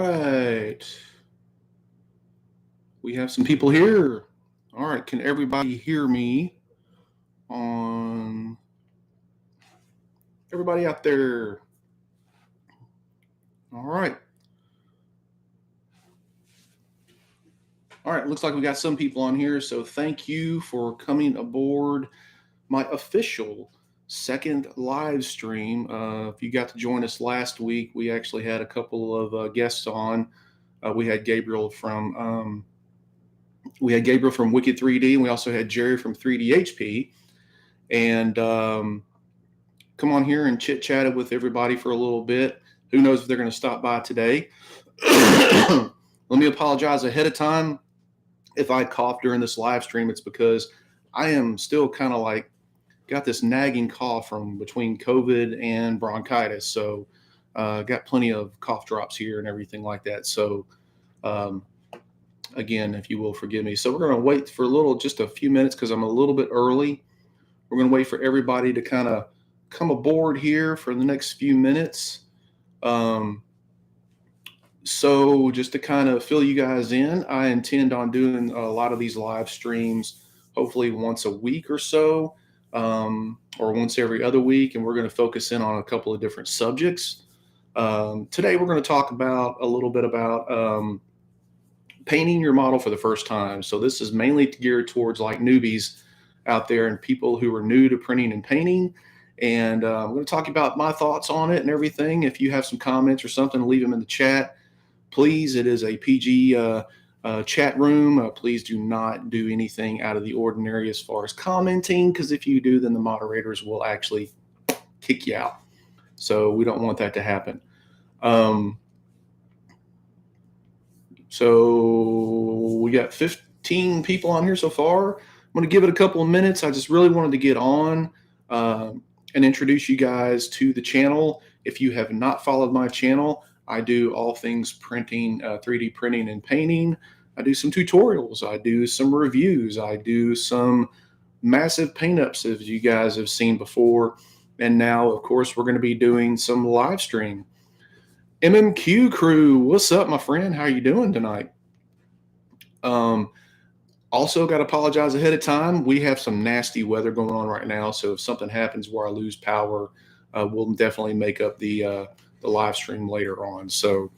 right. We have some people here. All right. Can everybody hear me on everybody out there? All right. All right. Looks like we got some people on here. So thank you for coming aboard my official second live stream. If you got to join us last week, we actually had a couple of guests on. We had Gabriel from Wicked 3D, and we also had Jerry from 3D HP. And come on here and chit chatted with everybody for a little bit. Who knows if they're going to stop by today? Let me apologize ahead of time if I cough during this live stream. It's because I am still kind of like got this nagging cough from between COVID and bronchitis. So got plenty of cough drops here and everything like that. So again, if you will forgive me. So we're going to wait for just a few minutes because I'm a little bit early. We're going to wait for everybody to kind of come aboard here for the next few minutes. So just to kind of fill you guys in, I intend on doing a lot of these live streams, hopefully once a week or so, or once every other week. And we're going to focus in on a couple of different subjects. Today, we're going to talk about a little bit about painting your model for the first time. So this is mainly geared towards like newbies out there and people who are new to printing and painting. And I'm going to talk about my thoughts on it and everything. If you have some comments or something, leave them in the chat. Please, it is a PG chat room. Please do not do anything out of the ordinary as far as commenting, because if you do, then the moderators will actually kick you out. So we don't want that to happen. So we got 15 people on here so far. I'm going to give it a couple of minutes. I just really wanted to get on and introduce you guys to the channel. If you have not followed my channel, I do all things printing, 3D printing and painting. I do some tutorials. I do some reviews. I do some massive paint ups, as you guys have seen before. And now, of course, we're going to be doing some live stream. MMQ crew, what's up, my friend? How are you doing tonight? Also, got to apologize ahead of time. We have some nasty weather going on right now. So if something happens where I lose power, we'll definitely make up the live stream later on. So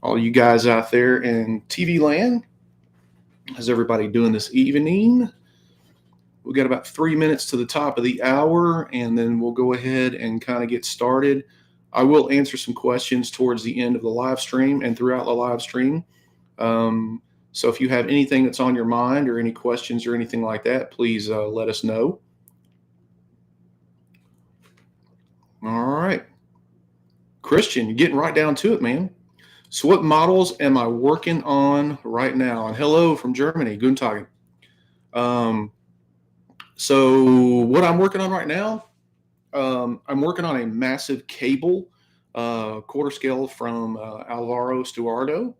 all you guys out there in TV land, how's everybody doing this evening? We got about 3 minutes to the top of the hour, and then we'll go ahead and kind of get started. I will answer some questions towards the end of the live stream and throughout the live stream. So if you have anything that's on your mind or any questions or anything like that, please let us know. All right. Christian, you're getting right down to it, man. So what models am I working on right now? And hello from Germany, Guten Tag. So what I'm working on right now, I'm working on a massive cable, quarter scale from Alvaro Stuardo.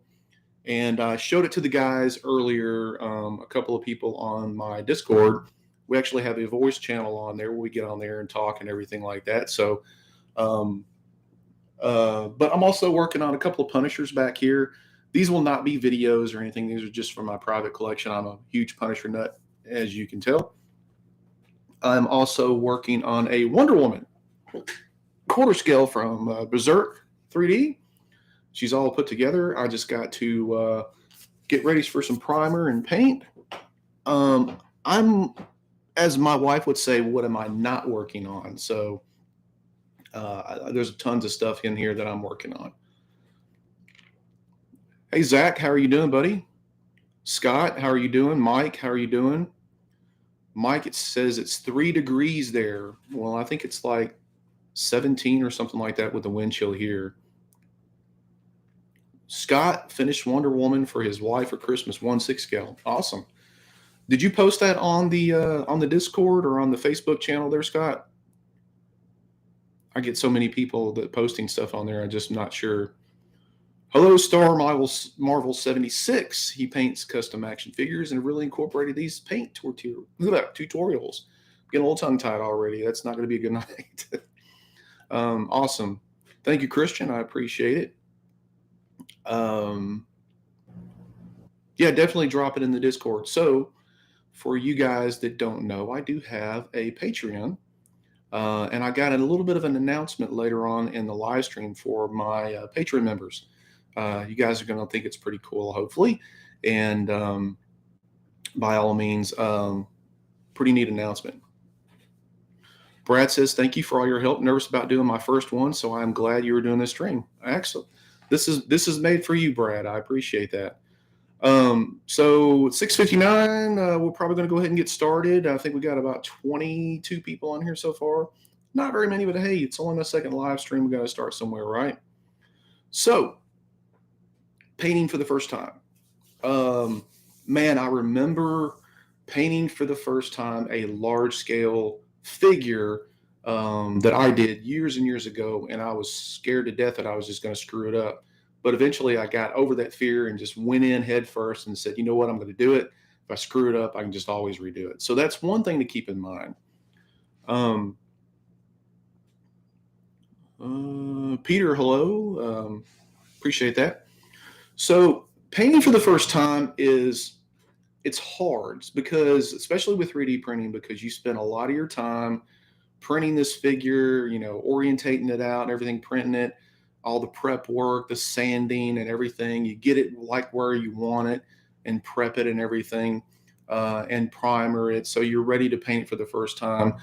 And I showed it to the guys earlier, a couple of people on my Discord. We actually have a voice channel on there where we get on there and talk and everything like that. So, but I'm also working on a couple of Punishers back here. These will not be videos or anything. These are just from my private collection. I'm a huge Punisher nut, as you can tell. I'm also working on a Wonder Woman quarter scale from Berserk 3D. She's all put together. I just got to get ready for some primer and paint. I'm, as my wife would say, what am I not working on? So there's tons of stuff in here that I'm working on. Hey, Zach, how are you doing, buddy? Scott, how are you doing? Mike, how are you doing? Mike, it says it's 3 degrees there. Well, I think it's like 17 or something like that with the wind chill here. Scott finished Wonder Woman for his wife for Christmas, 1/6 scale. Awesome. Did you post that on the Discord or on the Facebook channel there, Scott? I get so many people that posting stuff on there. I'm just not sure. Hello, Star Marvel 76. He paints custom action figures and really incorporated these paint tutorials. Getting a little tongue-tied already. That's not going to be a good night. Awesome. Thank you, Christian. I appreciate it. Um, yeah, definitely drop it in the Discord. So, for you guys that don't know, I do have a Patreon. And I got a little bit of an announcement later on in the live stream for my Patreon members. You guys are going to think it's pretty cool, hopefully. And by all means, pretty neat announcement. Brad says, "Thank you for all your help. Nervous about doing my first one, so I'm glad you were doing this stream." Excellent. This is made for you, Brad. I appreciate that. So 6:59. We're probably going to go ahead and get started. I think we got about 22 people on here so far. Not very many, but hey, it's only my second live stream. We got to start somewhere, right? So, painting for the first time. Man, I remember painting for the first time a large scale figure that I did years and years ago, and I was scared to death that I was just going to screw it up. But eventually, I got over that fear and just went in head first and said, "You know what? I'm going to do it. If I screw it up, I can just always redo it." So that's one thing to keep in mind. Peter, hello. Appreciate that. So painting for the first time it's hard because especially with 3D printing because you spend a lot of your time printing this figure, orientating it out and everything, printing it, all the prep work, the sanding and everything. You get it like where you want it and prep it and everything and primer it so you're ready to paint for the first time.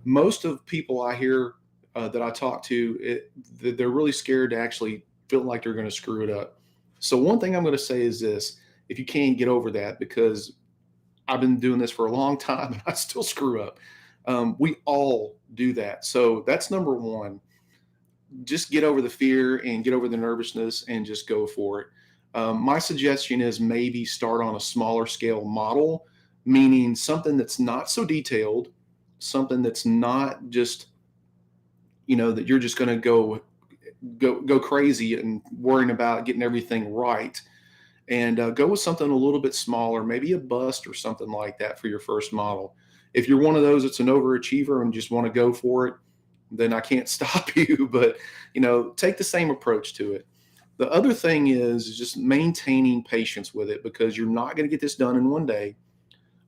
Most of people I hear that I talk to, they're really scared to actually feel like they're going to screw it up. So one thing I'm going to say is this: if you can't get over that, because I've been doing this for a long time and I still screw up. We all do that. So that's number one. Just get over the fear and get over the nervousness and just go for it. My suggestion is maybe start on a smaller scale model, meaning something that's not so detailed, something that's not just, that you're just going to go crazy and worrying about getting everything right. And go with something a little bit smaller, maybe a bust or something like that for your first model. If you're one of those that's an overachiever and just want to go for it, then I can't stop you. But take the same approach to it. The other thing is just maintaining patience with it because you're not going to get this done in one day.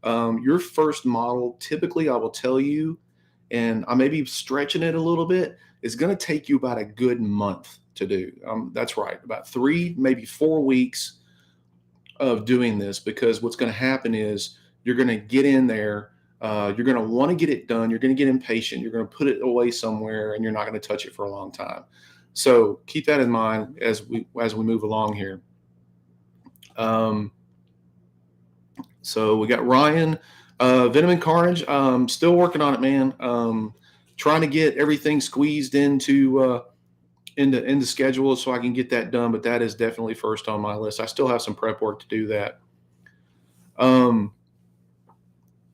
Your first model, typically, I will tell you, and I may be stretching it a little bit, is going to take you about a good month to do. That's right, about 3, maybe 4 weeks of doing this, because what's going to happen is you're going to get in there, you're going to want to get it done, you're going to get impatient, you're going to put it away somewhere, and you're not going to touch it for a long time. So keep that in mind as we move along here. So we got Ryan, Venom and Carnage. Still working on it, man. Trying to get everything squeezed into schedule so I can get that done. But that is definitely first on my list. I still have some prep work to do that.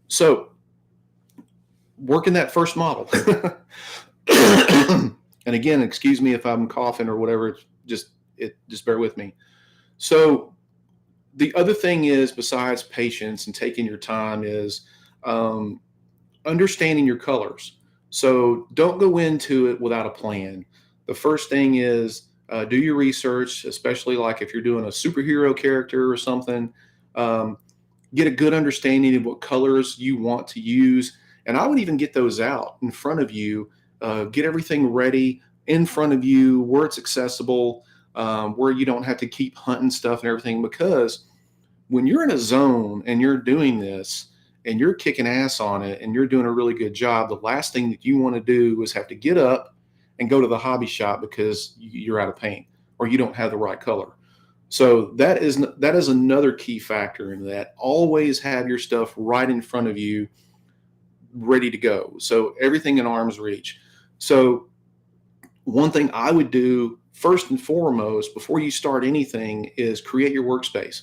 So working that first model. And again, excuse me if I'm coughing or whatever. Just bear with me. So the other thing is, besides patience and taking your time, is understanding your colors. So don't go into it without a plan. The first thing is do your research, especially like if you're doing a superhero character or something. Get a good understanding of what colors you want to use. And I would even get those out in front of you. Get everything ready in front of you where it's accessible, where you don't have to keep hunting stuff and everything. Because when you're in a zone and you're doing this and you're kicking ass on it and you're doing a really good job, the last thing that you want to do is have to get up and go to the hobby shop because you're out of paint or you don't have the right color. So that is another key factor in that. Always have your stuff right in front of you, ready to go. So everything in arm's reach. So one thing I would do first and foremost before you start anything is create your workspace.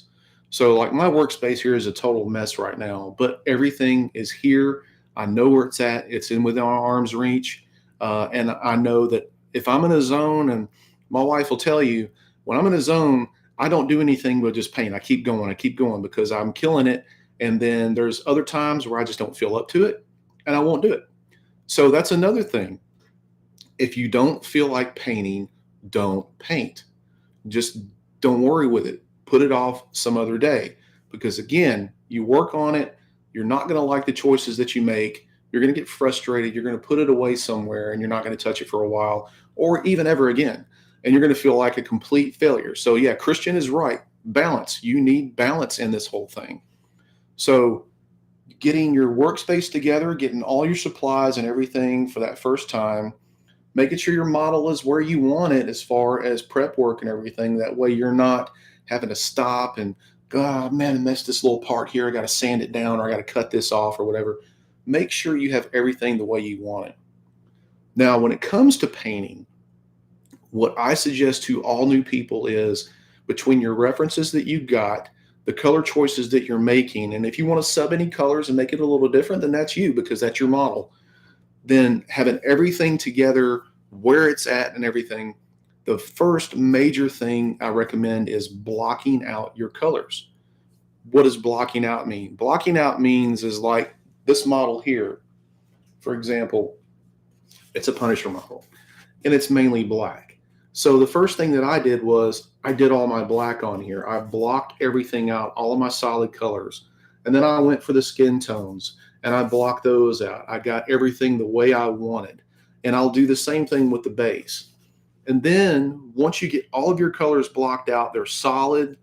So like my workspace here is a total mess right now, but everything is here. I know where it's at. It's in within our arm's reach. And I know that if I'm in a zone, and my wife will tell you, when I'm in a zone, I don't do anything but just paint. I keep going because I'm killing it. And then there's other times where I just don't feel up to it and I won't do it. So that's another thing. If you don't feel like painting, don't paint. Just Don't worry with it. Put it off some other day, because again, you work on it. You're not going to like the choices that you make. You're going to get frustrated. You're going to put it away somewhere and you're not going to touch it for a while or even ever again. And you're going to feel like a complete failure. So, yeah, Christian is right. Balance. You need balance in this whole thing. So, getting your workspace together, getting all your supplies and everything for that first time, making sure your model is where you want it as far as prep work and everything. That way you're not having to stop and, God, man, I missed this little part here. I got to sand it down or I got to cut this off or whatever. Make sure you have everything the way you want it. Now, when it comes to painting, what I suggest to all new people is between your references that you got, the color choices that you're making, and if you want to sub any colors and make it a little different, then that's you because that's your model. Then having everything together, where it's at and everything, the first major thing I recommend is blocking out your colors. What does blocking out mean? Blocking out means is like this model here, for example, it's a Punisher model and it's mainly black. So the first thing that I did was I did all my black on here. I blocked everything out, all of my solid colors. And then I went for the skin tones and I blocked those out. I got everything the way I wanted. And I'll do the same thing with the base. And then once you get all of your colors blocked out, they're solid.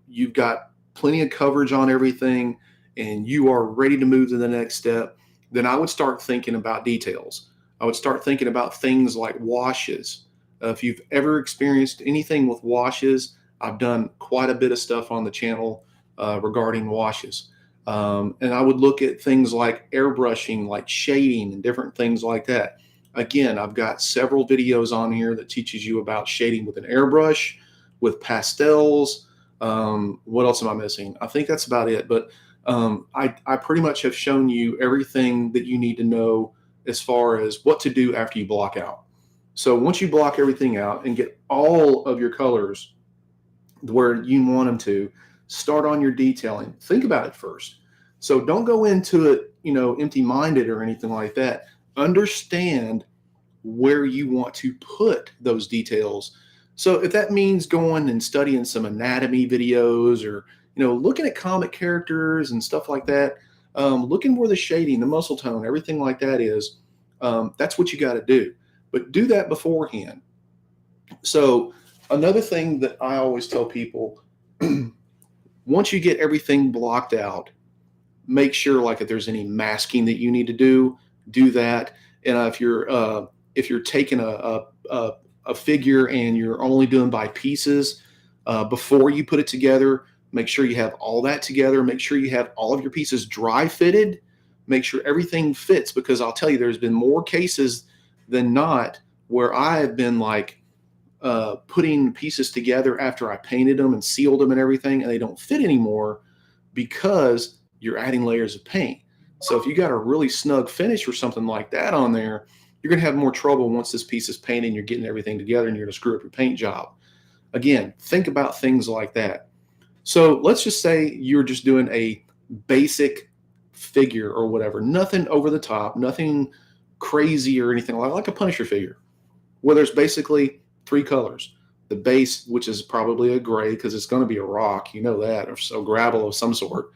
You've got plenty of coverage on everything and you are ready to move to the next step. Then I would start thinking about details. I would start thinking about things like washes. If you've ever experienced anything with washes, I've done quite a bit of stuff on the channel regarding washes. And I would look at things like airbrushing, like shading and different things like that. Again, I've got several videos on here that teaches you about shading with an airbrush, with pastels. What else am I missing? I think that's about it. But I pretty much have shown you everything that you need to know as far as what to do after you block out. So once you block everything out and get all of your colors where you want them to, start on your detailing. Think about it first. So don't go into it, empty-minded or anything like that. Understand where you want to put those details. So if that means going and studying some anatomy videos or, looking at comic characters and stuff like that, looking where the shading, the muscle tone, everything like that is, that's what you got to do. But do that beforehand. So another thing that I always tell people, once you get everything blocked out, make sure like if there's any masking that you need to do that. And if you're taking a figure and you're only doing by pieces, before you put it together, make sure you have all that together. Make sure you have all of your pieces dry fitted. Make sure everything fits, because I'll tell you, there's been more cases than not where I've been like putting pieces together after I painted them and sealed them and everything, and they don't fit anymore because you're adding layers of paint. So if you got a really snug finish or something like that on there, you're going to have more trouble once this piece is painted and you're getting everything together and you're going to screw up your paint job. Again, think about things like that. So let's just say you're just doing a basic figure or whatever, nothing over the top, nothing crazy or anything like a Punisher figure, where there's basically three colors. The base, which is probably a gray because it's going to be a rock, that, or so gravel of some sort.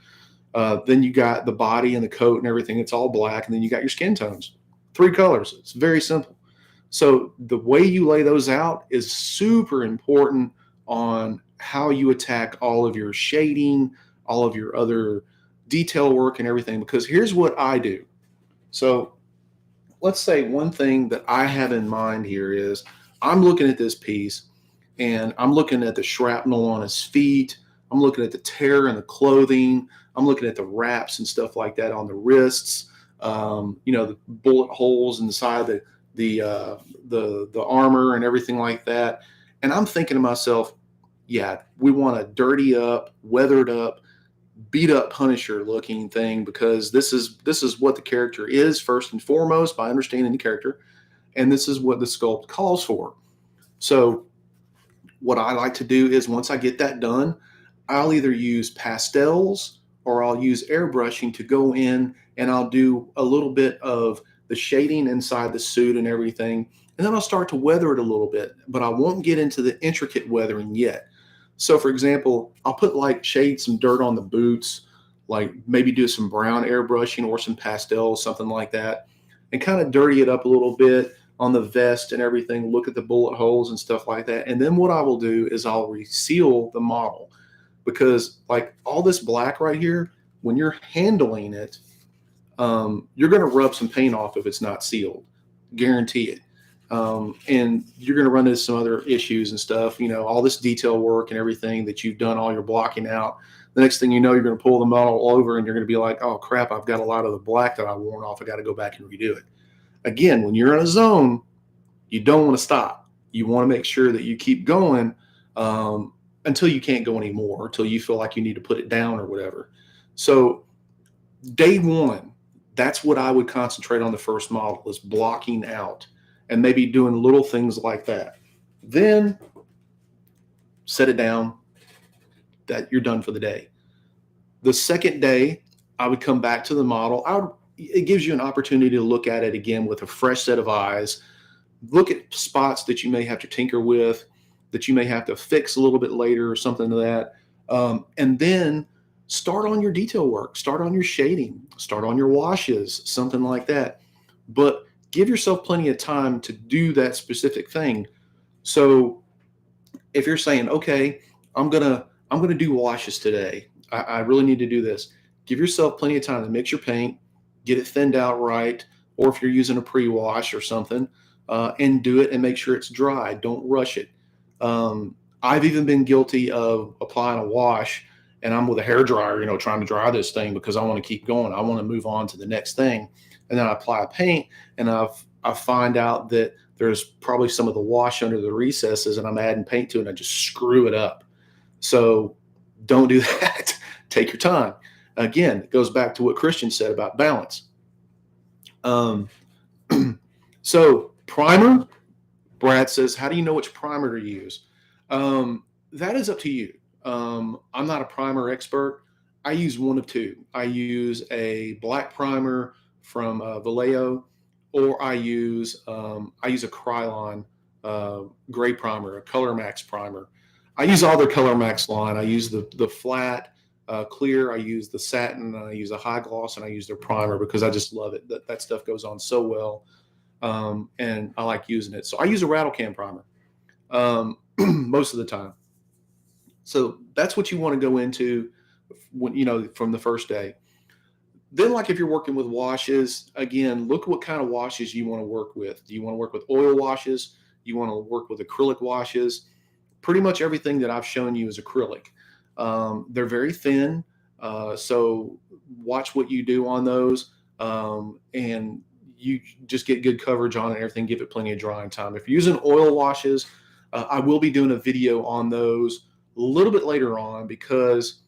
Then you got the body and the coat and everything. It's all black. And then you got your skin tones. Three colors. It's very simple. So the way you lay those out is super important on how you attack all of your shading, all of your other detail work and everything. Because here's what I do. So let's say one thing that I have in mind here is I'm looking at this piece and I'm looking at the shrapnel on his feet. I'm looking at the tear in the clothing. I'm looking at the wraps and stuff like that on the wrists. The bullet holes inside the armor and everything like that. And I'm thinking to myself, yeah, we want a dirty up, weathered up, beat up Punisher looking thing, because this is what the character is first and foremost by understanding the character. And this is what the sculpt calls for. So what I like to do is once I get that done, I'll either use pastels or I'll use airbrushing to go in and I'll do a little bit of the shading inside the suit and everything. And then I'll start to weather it a little bit, but I won't get into the intricate weathering yet. So for example, I'll put like shade some dirt on the boots, like maybe do some brown airbrushing or some pastels, something like that, and kind of dirty it up a little bit on the vest and everything, look at the bullet holes and stuff like that. And then what I will do is I'll reseal the model, because like all this black right here, when you're handling it, you're going to rub some paint off if it's not sealed, guarantee it. And you're going to run into some other issues and stuff, all this detail work and everything that you've done, all your blocking out. The next thing you know, you're going to pull the model over and you're going to be like, oh crap, I've got a lot of the black that I worn off. I got to go back and redo it. Again, when you're in a zone, you don't want to stop. You want to make sure that you keep going until you can't go anymore, until you feel like you need to put it down or whatever. So day one, that's what I would concentrate on the first model, is blocking out and maybe doing little things like that. Then set it down, that you're done for the day. The second day, I would come back to the model. It gives you an opportunity to look at it again with a fresh set of eyes. Look at spots that you may have to tinker with, that you may have to fix a little bit later or something to that. And then start on your detail work, start on your shading, start on your washes, something like that. But give yourself plenty of time to do that specific thing. So if you're saying, okay, I'm gonna do washes today, I really need to do this. Give yourself plenty of time to mix your paint, get it thinned out right, or if you're using a pre-wash or something, and do it and make sure it's dry. Don't rush it. I've even been guilty of applying a wash and I'm with a hair dryer, trying to dry this thing because I want to keep going. I want to move on to the next thing. And then I apply a paint and I find out that there's probably some of the wash under the recesses and I'm adding paint to it and I just screw it up. So don't do that. Take your time. Again, it goes back to what Christian said about balance. So primer, Brad says, how do you know which primer to use? That is up to you. I'm not a primer expert. I use one of two. I use a black primer from Vallejo, or I use a Krylon gray primer, a Color Max primer. I use all their Color Max line. I use the flat, clear. I use the satin. I use a high gloss, and I use their primer because I just love it. That stuff goes on so well, and I like using it. So I use a rattle can primer most of the time. So that's what you want to go into when, from the first day. Then, like if you're working with washes, again, look what kind of washes you want to work with. Do you want to work with oil washes? You want to work with acrylic washes? Pretty much everything that I've shown you is acrylic. They're very thin, so watch what you do on those, and you just get good coverage on it and everything. Give it plenty of drying time. If you're using oil washes, I will be doing a video on those a little bit later on because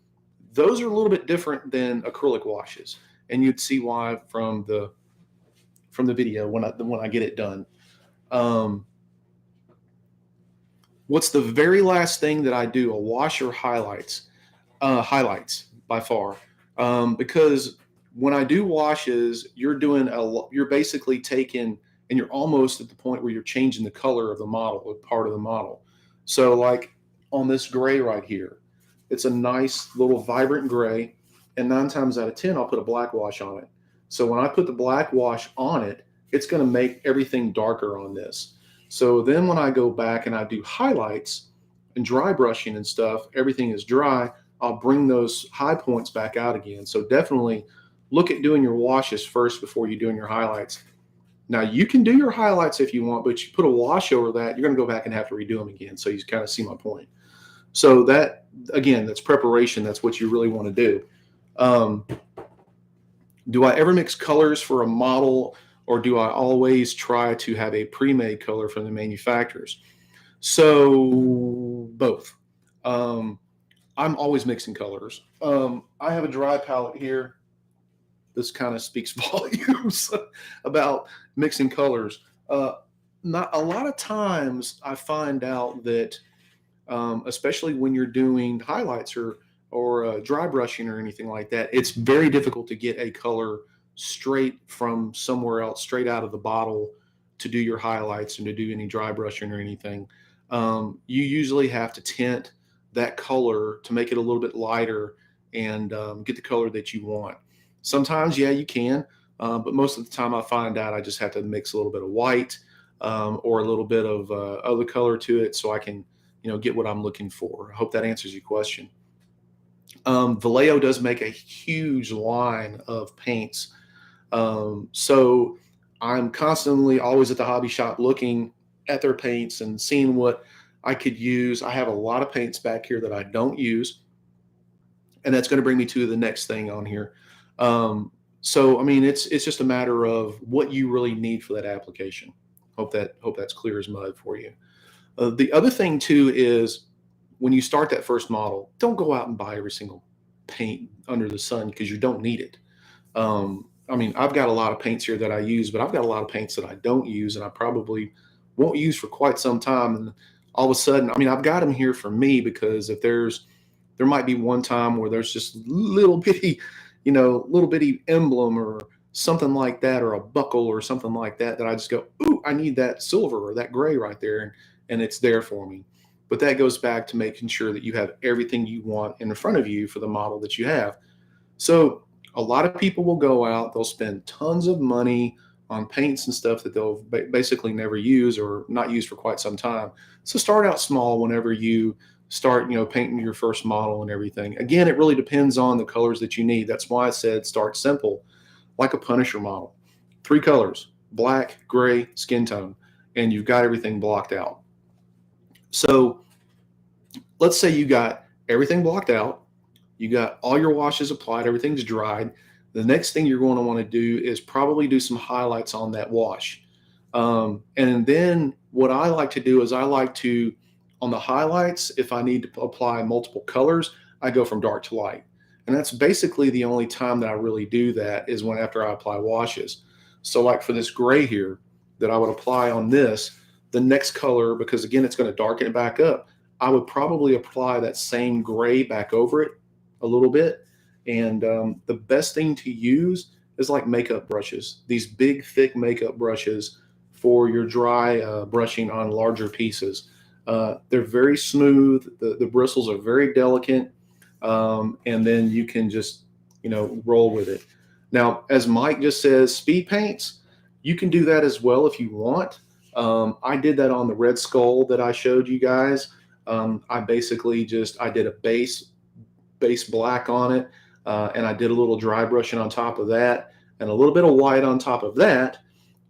those are a little bit different than acrylic washes, and you'd see why from the video when I get it done. What's the very last thing that I do? A wash or highlights? Highlights by far, because when I do washes, you're basically taking and you're almost at the point where you're changing the color of the model, or part of the model. So like on this gray right here, it's a nice little vibrant gray, and 9 times out of 10, I'll put a black wash on it. So when I put the black wash on it, it's going to make everything darker on this. So then when I go back and I do highlights and dry brushing and stuff, everything is dry. I'll bring those high points back out again. So definitely look at doing your washes first before you're doing your highlights. Now you can do your highlights if you want, but you put a wash over that, you're going to go back and have to redo them again. So you kind of see my point. So that, again, that's preparation. That's what you really want to do. Do I ever mix colors for a model, or do I always try to have a pre-made color from the manufacturers? So both. I'm always mixing colors. I have a dry palette here. This kind of speaks volumes about mixing colors. Not a lot of times I find out that, especially when you're doing highlights or dry brushing or anything like that, it's very difficult to get a color straight from somewhere else, straight out of the bottle, to do your highlights and to do any dry brushing or anything. You usually have to tint that color to make it a little bit lighter and get the color that you want. Sometimes, yeah, you can, but most of the time I find out I just have to mix a little bit of white or a little bit of other color to it so I can, get what I'm looking for. I hope that answers your question. Vallejo does make a huge line of paints. So I'm constantly always at the hobby shop looking at their paints and seeing what I could use. I have a lot of paints back here that I don't use, and that's going to bring me to the next thing on here. So I mean, it's just a matter of what you really need for that application. Hope that's clear as mud for you. The other thing too is when you start that first model, don't go out and buy every single paint under the sun because you don't need it. I mean, I've got a lot of paints here that I use, but I've got a lot of paints that I don't use and I probably won't use for quite some time. And all of a sudden, I mean, I've got them here for me because if there might be one time where there's just little bitty, little bitty emblem or something like that, or a buckle or something like that, that I just go, ooh, I need that silver or that gray right there. And it's there for me. But that goes back to making sure that you have everything you want in front of you for the model that you have. So a lot of people will go out, they'll spend tons of money on paints and stuff that they'll basically never use or not use for quite some time. So start out small whenever you start, painting your first model and everything. Again, it really depends on the colors that you need. That's why I said start simple, like a Punisher model. 3 colors, black, gray, skin tone, and you've got everything blocked out. So let's say you got everything blocked out, you got all your washes applied, everything's dried. The next thing you're going to want to do is probably do some highlights on that wash. And then what I like to do is I like to, on the highlights, if I need to apply multiple colors, I go from dark to light. And that's basically the only time that I really do that is when after I apply washes. So like for this gray here that I would apply on this, the next color, because again, it's going to darken it back up, I would probably apply that same gray back over it a little bit. And the best thing to use is like makeup brushes, these big, thick makeup brushes for your dry brushing on larger pieces. They're very smooth. The bristles are very delicate. And then you can just, roll with it. Now, as Mike just says, speed paints, you can do that as well if you want. I did that on the Red Skull that I showed you guys. I basically I did a base black on it, and I did a little dry brushing on top of that, and a little bit of white on top of that,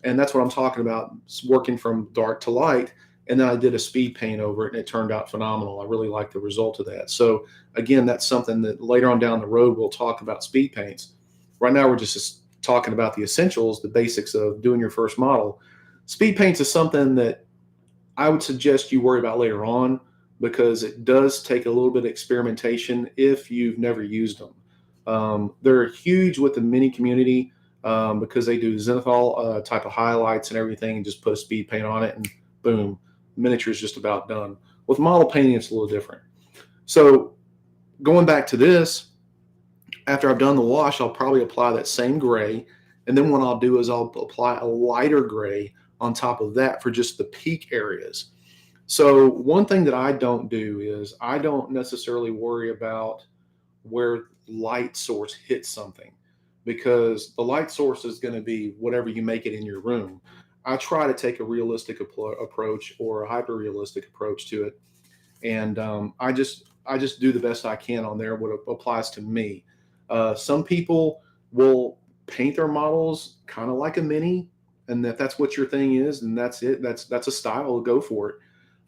and that's what I'm talking about, working from dark to light. And then I did a speed paint over it, and it turned out phenomenal. I really like the result of that. So again, that's something that later on down the road we'll talk about speed paints. Right now we're just talking about the essentials, the basics of doing your first model. Speed paints is something that I would suggest you worry about later on, because it does take a little bit of experimentation if you've never used them. They're huge with the mini community because they do zenithal type of highlights and everything, and just put a speed paint on it and boom, miniature is just about done. With model painting, it's a little different. So going back to this, after I've done the wash, I'll probably apply that same gray. And then what I'll do is I'll apply a lighter gray on top of that for just the peak areas. So one thing that I don't do is I don't necessarily worry about where light source hits something, because the light source is going to be whatever you make it in your room. I try to take a realistic approach or a hyper realistic approach to it, and I just do the best I can on there. What applies to me. Some people will paint their models kind of like a mini, and that's what your thing is, and that's it. That's a style. Go for it.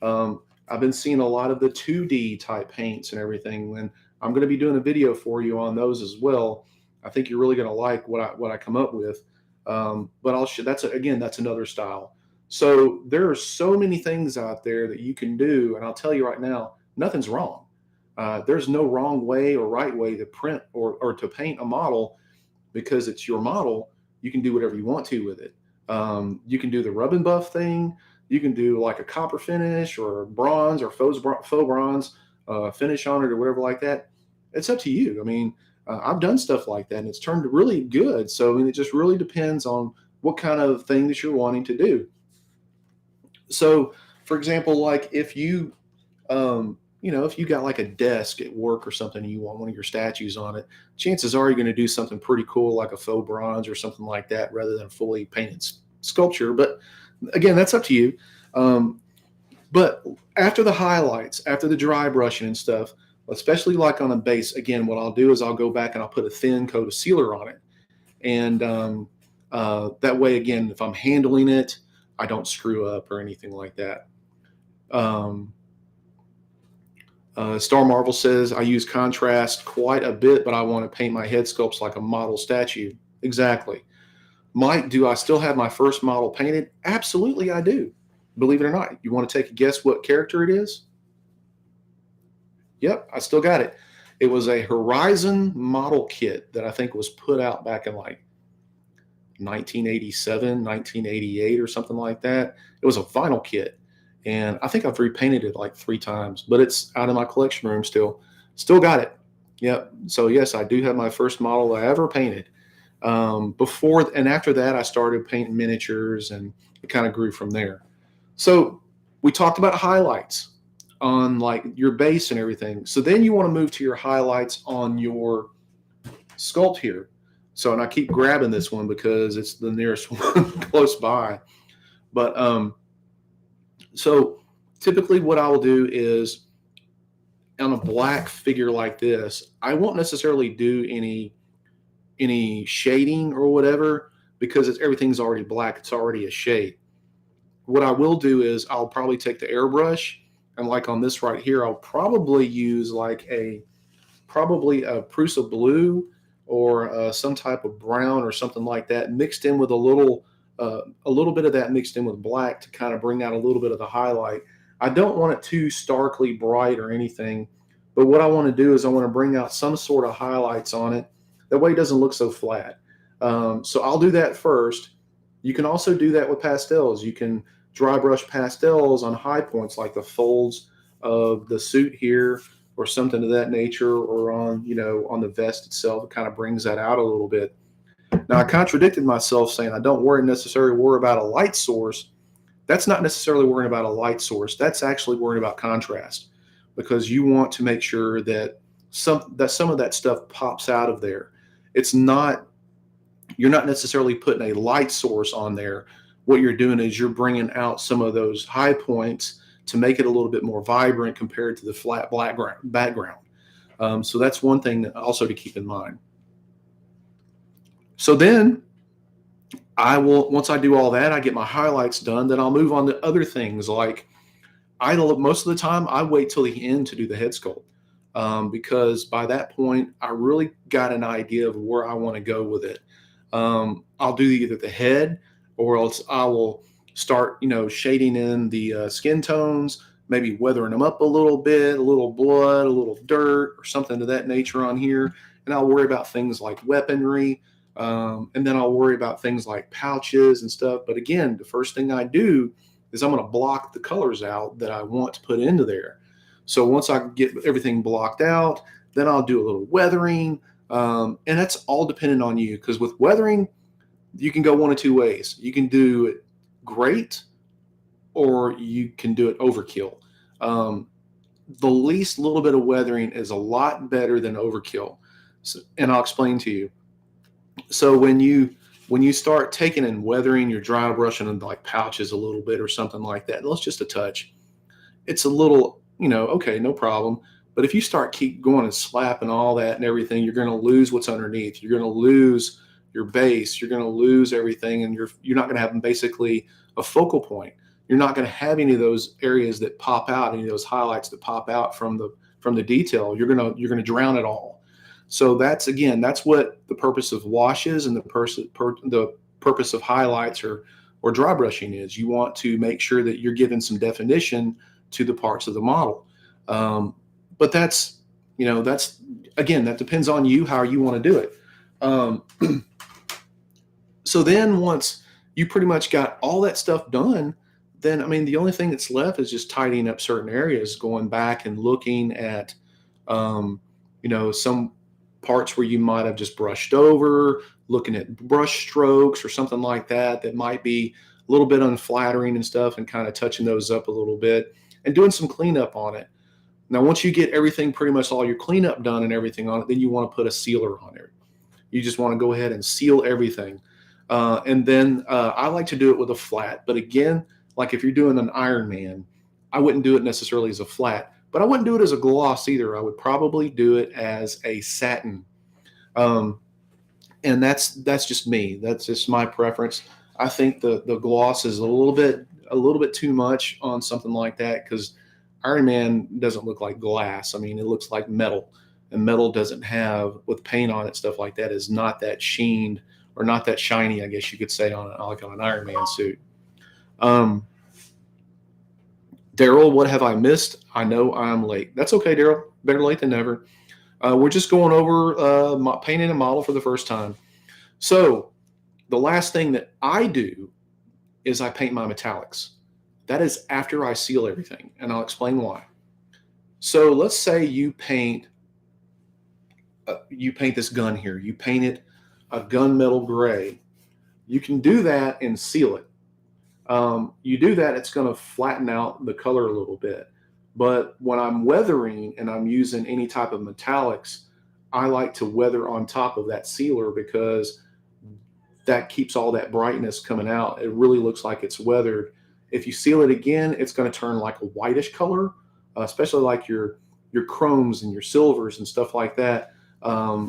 I've been seeing a lot of the 2D type paints and everything, and I'm going to be doing a video for you on those as well. I think you're really going to like what I come up with. But that's another style. So there are so many things out there that you can do, and I'll tell you right now, nothing's wrong. There's no wrong way or right way to print or to paint a model, because it's your model. You can do whatever you want to with it. You can do the rub and buff thing. You can do like a copper finish or bronze or faux bronze finish on it or whatever like that. It's up to you. I mean, I've done stuff like that and it's turned really good. So I mean, it just really depends on what kind of thing that you're wanting to do. So, for example, like if you, if you got like a desk at work or something and you want one of your statues on it, chances are you're going to do something pretty cool like a faux bronze or something like that rather than fully painted sculpture. But again, that's up to you. Um, but after the highlights, after the dry brushing and stuff, especially like on a base, again, what I'll do is I'll go back and I'll put a thin coat of sealer on it. And that way, again, if I'm handling it, I don't screw up or anything like that. Um, Star Marvel says, I use contrast quite a bit, but I want to paint my head sculpts like a model statue. Exactly. Mike, do I still have my first model painted? Absolutely, I do. Believe it or not. You want to take a guess what character it is? Yep, I still got it. It was a Horizon model kit that I think was put out back in like 1987, 1988 or something like that. It was a vinyl kit. And I think I've repainted it like 3 times, but it's out in my collection room still. Still got it. Yep. So yes, I do have my first model I ever painted. Before and after that, I started painting miniatures, and it kind of grew from there. So we talked about highlights on like your base and everything. So then you want to move to your highlights on your sculpt here. So, and I keep grabbing this one because it's the nearest one close by. But so typically what I will do is on a black figure like this, I won't necessarily do any shading or whatever because everything's already black. It's already a shade. What I will do is I'll probably take the airbrush, and like on this right here, I'll probably use like probably a Prusa blue or some type of brown or something like that, mixed in with a little bit of that mixed in with black to kind of bring out a little bit of the highlight. I don't want it too starkly bright or anything, but what I want to do is I want to bring out some sort of highlights on it. That way it doesn't look so flat. So I'll do that first. You can also do that with pastels. You can dry brush pastels on high points like the folds of the suit here or something of that nature, or on the vest itself. It kind of brings that out a little bit. Now I contradicted myself saying I don't necessarily worry about a light source. That's not necessarily worrying about a light source. That's actually worrying about contrast, because you want to make sure that some of that stuff pops out of there. You're not necessarily putting a light source on there. What you're doing is you're bringing out some of those high points to make it a little bit more vibrant compared to the flat black background. So that's one thing also to keep in mind. So then once I do all that, I get my highlights done, then I'll move on to other things. Like most of the time I wait till the end to do the head sculpt. Because by that point, I really got an idea of where I want to go with it. I'll do either the head, or else I will start, shading in the skin tones, maybe weathering them up a little bit, a little blood, a little dirt, or something of that nature on here. And I'll worry about things like weaponry. And then I'll worry about things like pouches and stuff. But again, the first thing I do is I'm going to block the colors out that I want to put into there. So once I get everything blocked out, then I'll do a little weathering. And that's all dependent on you, because with weathering, you can go one of two ways. You can do it great, or you can do it overkill. The least little bit of weathering is a lot better than overkill. And I'll explain to you. So when you start taking and weathering your dry brushing and like pouches a little bit or something like that, let's just a touch. It's a little, okay, no problem. But if you keep going and slapping all that and everything, you're going to lose what's underneath. You're going to lose your base. You're going to lose everything, and you're not going to have basically a focal point. You're not going to have any of those areas that pop out, any of those highlights that pop out from the detail. You're going to drown it all. So that's what the purpose of washes and the purpose of highlights or dry brushing is. You want to make sure that you're giving some definition to the parts of the model. But that depends on you, how you want to do it. So then once you pretty much got all that stuff done, then, the only thing that's left is just tidying up certain areas, going back and looking at, some parts where you might have just brushed over, looking at brush strokes or something like that might be a little bit unflattering and stuff, and kind of touching those up a little bit and doing some cleanup on it. Now, once you get everything, pretty much all your cleanup done and everything on it, then you want to put a sealer on it. You just want to go ahead and seal everything. And then I like to do it with a flat. But again, like if you're doing an Iron Man, I wouldn't do it necessarily as a flat, but I wouldn't do it as a gloss either. I would probably do it as a satin. Um, and that's just me. That's just my preference. I think the gloss is a little bit too much on something like that because Iron Man doesn't look like glass. I mean, it looks like metal, and metal doesn't have with paint on it, stuff like that is not that sheened or not that shiny, I guess you could say, on like on an Iron Man suit. Um, Daryl, what have I missed? I know I'm late. That's okay, Daryl. Better late than never. We're just going over painting a model for the first time. So the last thing that I do is I paint my metallics. That is after I seal everything, and I'll explain why. So let's say you paint this gun here. You paint it a gunmetal gray. You can do that and seal it. You do that, it's going to flatten out the color a little bit. But when I'm weathering and I'm using any type of metallics, I like to weather on top of that sealer because that keeps all that brightness coming out. It really looks like it's weathered. If you seal it again, it's going to turn like a whitish color, especially like your chromes and your silvers and stuff like that.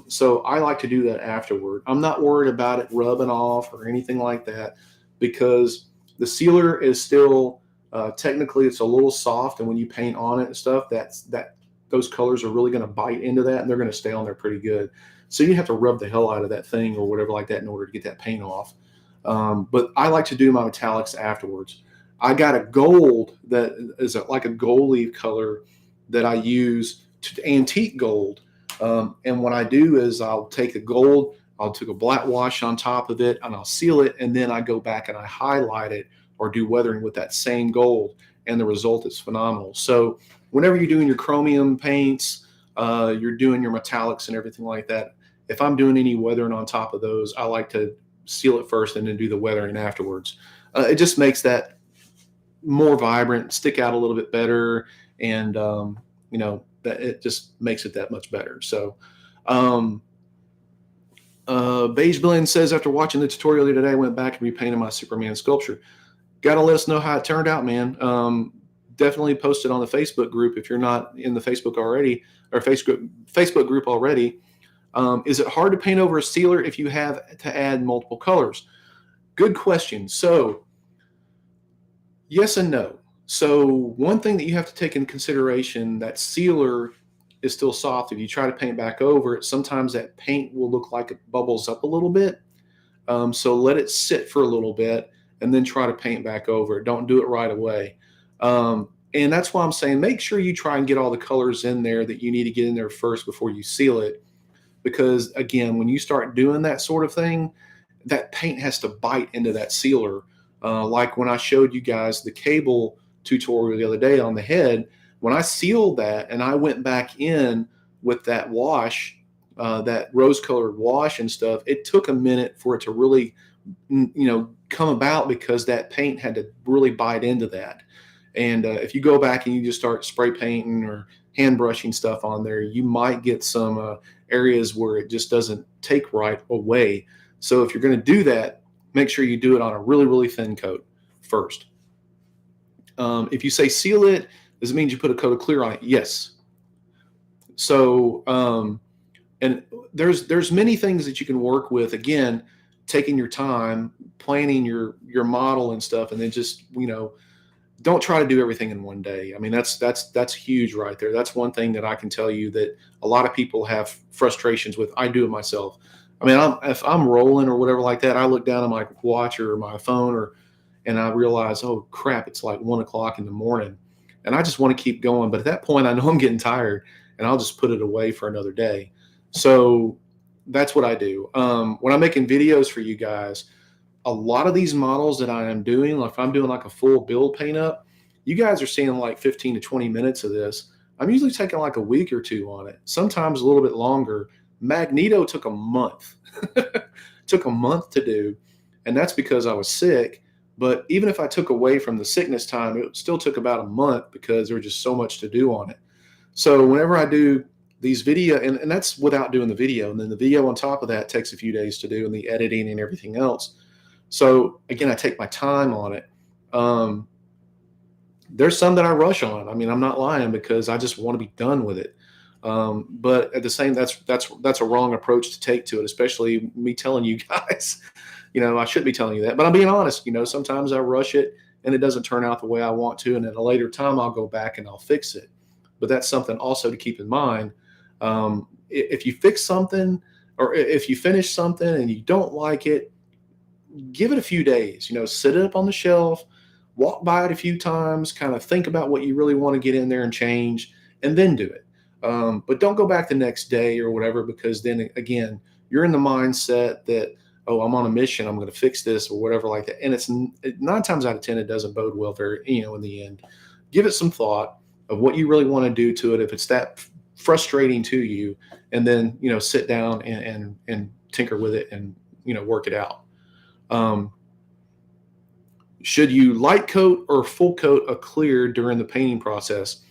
So I like to do that afterward. I'm not worried about it rubbing off or anything like that because the sealer is still technically it's a little soft, and when you paint on it and stuff, those colors are really going to bite into that, and they're going to stay on there pretty good. So you have to rub the hell out of that thing or whatever like that in order to get that paint off. But I like to do my metallics afterwards. I got a gold that is like a gold leaf color that I use to antique gold. And what I do is I'll take a gold, I'll take a black wash on top of it, and I'll seal it, and then I go back and I highlight it or do weathering with that same gold, and the result is phenomenal. So whenever you're doing your chromium paints, you're doing your metallics and everything like that, if I'm doing any weathering on top of those, I like to seal it first and then do the weathering afterwards. It just makes that more vibrant, stick out a little bit better, and that it just makes it that much better. So, Beige Blend says, after watching the tutorial today, I went back and repainted my Superman sculpture. Got to let us know how it turned out, man. Definitely post it on the Facebook group if you're not in the Facebook already, or Facebook group already. Is it hard to paint over a sealer if you have to add multiple colors? Good question. So yes and no. So one thing that you have to take into consideration, that sealer is still soft. If you try to paint back over it, sometimes that paint will look like it bubbles up a little bit. So let it sit for a little bit and then try to paint back over it. Don't do it right away. And that's why I'm saying make sure you try and get all the colors in there that you need to get in there first before you seal it. Because again, when you start doing that sort of thing, that paint has to bite into that sealer. Like when I showed you guys the cable tutorial the other day on the head, when I sealed that and I went back in with that wash, that rose-colored wash and stuff, it took a minute for it to really, come about because that paint had to really bite into that. And if you go back and you just start spray painting or hand brushing stuff on there, you might get some areas where it just doesn't take right away. So if you're going to do that, make sure you do it on a really, really thin coat first. If you say seal it, does it mean you put a coat of clear on it? Yes. So, and there's many things that you can work with. Again, taking your time, planning your model and stuff, and then just don't try to do everything in one day. I mean, that's huge right there. That's one thing that I can tell you that a lot of people have frustrations with. I do it myself. I mean, if I'm rolling or whatever like that, I look down at my watch or my phone, and I realize, oh crap, it's like 1 o'clock in the morning, and I just want to keep going. But at that point, I know I'm getting tired, and I'll just put it away for another day. So that's what I do. When I'm making videos for you guys, a lot of these models that I am doing, like if I'm doing like a full build paint up, you guys are seeing like 15 to 20 minutes of this. I'm usually taking like a week or two on it, sometimes a little bit longer. Magneto took a month. Took a month to do, and that's because I was sick. But even if I took away from the sickness time, it still took about a month because there was just so much to do on it. So whenever I do these video, and that's without doing the video, and then the video on top of that takes a few days to do, and the editing and everything else. So again, I take my time on it. Um, there's some that I rush on. I mean, I'm not lying because I just want to be done with it. But at the same, that's a wrong approach to take to it, especially me telling you guys. I shouldn't be telling you that, but I'm being honest. Sometimes I rush it and it doesn't turn out the way I want to, and at a later time I'll go back and I'll fix it. But that's something also to keep in mind. If you fix something, or if you finish something and you don't like it, give it a few days. Sit it up on the shelf, walk by it a few times, kind of think about what you really want to get in there and change, and then do it. But don't go back the next day or whatever, because then again, you're in the mindset that, oh, I'm on a mission, I'm going to fix this or whatever like that. And it's 9 times out of 10, it doesn't bode well very, in the end. Give it some thought of what you really want to do to it. If it's that frustrating to you, and then, sit down and tinker with it and, work it out. Should you light coat or full coat a clear during the painting process?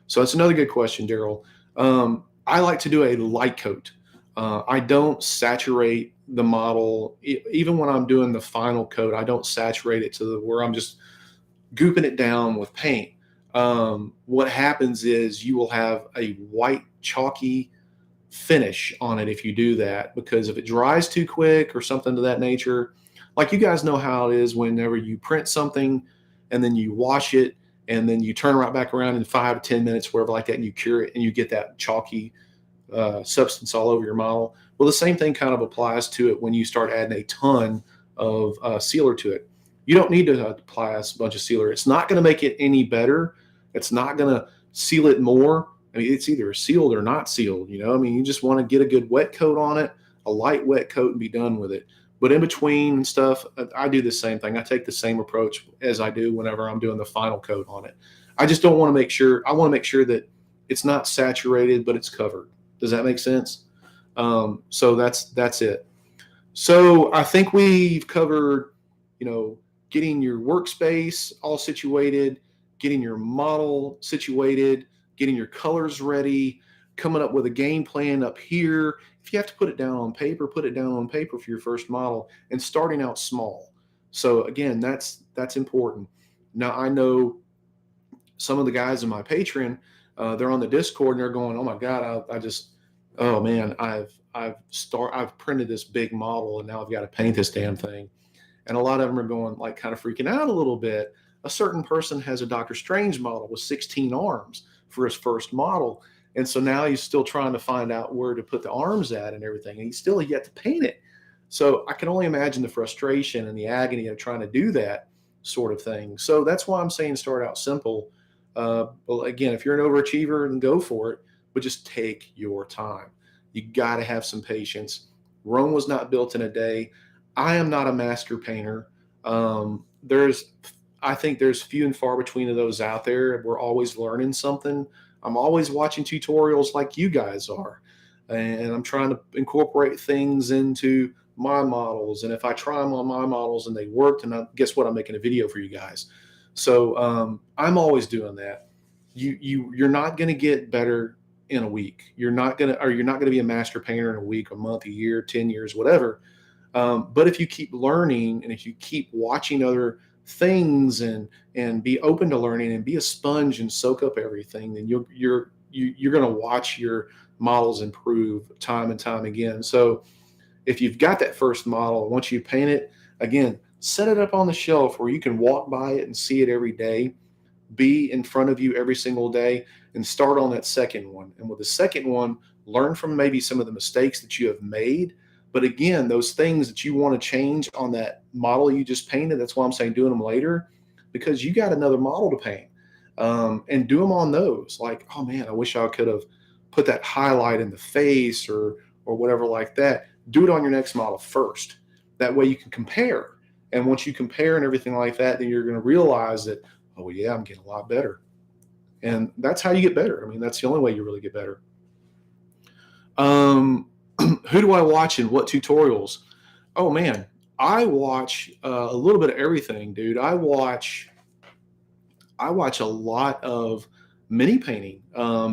So that's another good question, Daryl. I like to do a light coat. I don't saturate the model. Even when I'm doing the final coat, I don't saturate it to where I'm just gooping it down with paint. What happens is you will have a white chalky finish on it if you do that, because if it dries too quick or something to that nature, like you guys know how it is whenever you print something and then you wash it and then you turn right back around in 5 to 10 minutes, wherever like that, and you cure it and you get that chalky substance all over your model. Well, the same thing kind of applies to it when you start adding a ton of sealer to it. You don't need to apply a bunch of sealer. It's not going to make it any better. It's not going to seal it more. I mean, it's either sealed or not sealed. I mean, you just want to get a good wet coat on it, a light wet coat, and be done with it. But in between and stuff, I do the same thing. I take the same approach as I do whenever I'm doing the final coat on it. I just don't want to make sure. I want to make sure that it's not saturated, but it's covered. Does that make sense? So that's it. So I think we've covered, getting your workspace all situated, getting your model situated, getting your colors ready, coming up with a game plan up here. If you have to put it down on paper, put it down on paper for your first model, and starting out small. So again, that's important. Now I know some of the guys in my Patreon, they're on the Discord and they're going, "Oh my God, oh man, I've printed this big model and now I've got to paint this damn thing." And a lot of them are going, like, kind of freaking out a little bit. A certain person has a Doctor Strange model with 16 arms for his first model. And so now he's still trying to find out where to put the arms at and everything. And he's still yet to paint it. So I can only imagine the frustration and the agony of trying to do that sort of thing. So that's why I'm saying start out simple. Well, again, if you're an overachiever, then go for it, but just take your time. You got to have some patience. Rome was not built in a day. I am not a master painter. I think there's few and far between of those out there. We're always learning something. I'm always watching tutorials like you guys are, and I'm trying to incorporate things into my models. And if I try them on my models and they worked, and guess what? I'm making a video for you guys. So I'm always doing that. You're not going to get better in a week. You're not going to be a master painter in a week, a month, a year, 10 years, whatever. But if you keep learning and if you keep watching other things and be open to learning and be a sponge and soak up everything, then you're going to watch your models improve time and time again. So if you've got that first model, once you paint it, again, set it up on the shelf where you can walk by it and see it every day, be in front of you every single day, and start on that second one. And with the second one, learn from maybe some of the mistakes that you have made. But again, those things that you want to change on that model you just painted, that's why I'm saying doing them later, because you got another model to paint, and do them on those. Like, oh man, I wish I could have put that highlight in the face or whatever like that. Do it on your next model first. That way you can compare. And once you compare and everything like that, then you're going to realize that, oh yeah, I'm getting a lot better. And that's how you get better. I mean, that's the only way you really get better. Who do I watch and what tutorials? Oh man, I watch a little bit of everything, dude. I watch a lot of mini painting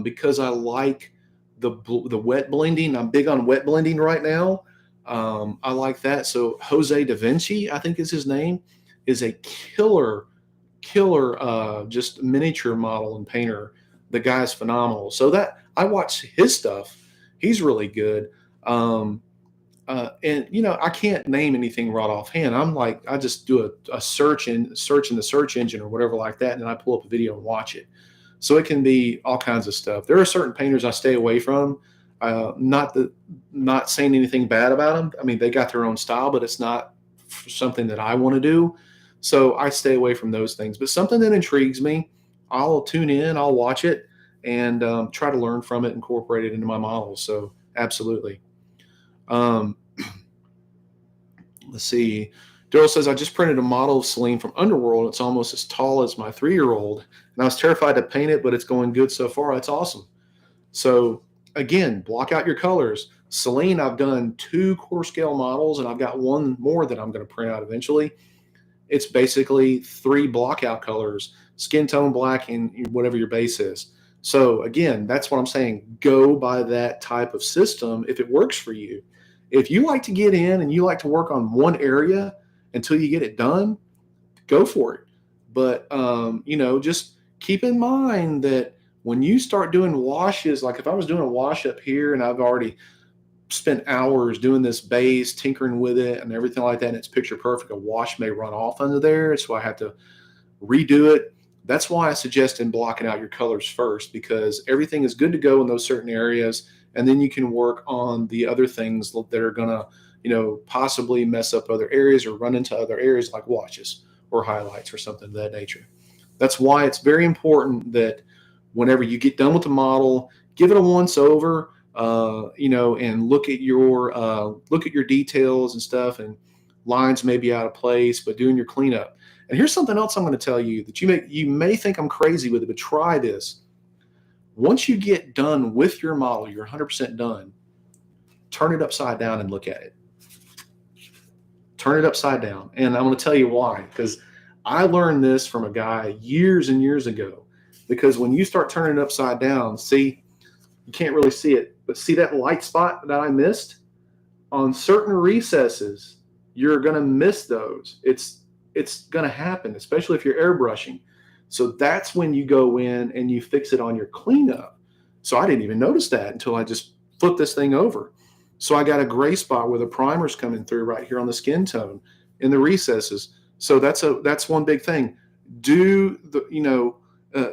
because I like the wet blending. I'm big on wet blending right now. I like that. So Jose Da Vinci, I think is his name, is a killer just miniature model and painter. The guy's phenomenal. So that I watch his stuff. He's really good. Um, and I can't name anything right offhand. I'm like, I just do a search in the search engine or whatever like that, and then I pull up a video and watch it. So it can be all kinds of stuff. There are certain painters I stay away from. Not saying anything bad about them. I mean, they got their own style, but it's not something that I want to do. So I stay away from those things. But something that intrigues me, I'll tune in, I'll watch it, and try to learn from it, incorporate it into my models. So absolutely. Um, let's see. Daryl says, I just printed a model of Celine from Underworld. It's almost as tall as my 3-year-old. And I was terrified to paint it, but it's going good so far. That's awesome. So again, block out your colors. Celine, I've done 2 core scale models, and I've got one more that I'm going to print out eventually. It's basically 3 block out colors, skin tone black, and whatever your base is. So again, that's what I'm saying. Go by that type of system if it works for you. If you like to get in and you like to work on one area until you get it done, go for it. But just keep in mind that when you start doing washes, like if I was doing a wash up here and I've already spent hours doing this base, tinkering with it and everything like that, and it's picture perfect, a wash may run off under there. So I have to redo it. That's why I suggest in blocking out your colors first, because everything is good to go in those certain areas. And then you can work on the other things that are going to, possibly mess up other areas or run into other areas like washes or highlights or something of that nature. That's why it's very important that whenever you get done with the model, give it a once over, and look at your details and stuff, and lines may be out of place, but doing your cleanup. And here's something else I'm going to tell you that you may think I'm crazy with it, but try this. Once you get done with your model, you're 100% done, turn it upside down and look at it. Turn it upside down. And I'm going to tell you why, because I learned this from a guy years and years ago. Because when you start turning it upside down, see, you can't really see it, but see that light spot that I missed? On certain recesses, you're going to miss those. It's going to happen, especially if you're airbrushing. So that's when you go in and you fix it on your cleanup. So I didn't even notice that until I just flipped this thing over. So I got a gray spot where the primer's coming through right here on the skin tone in the recesses. So that's one big thing. Do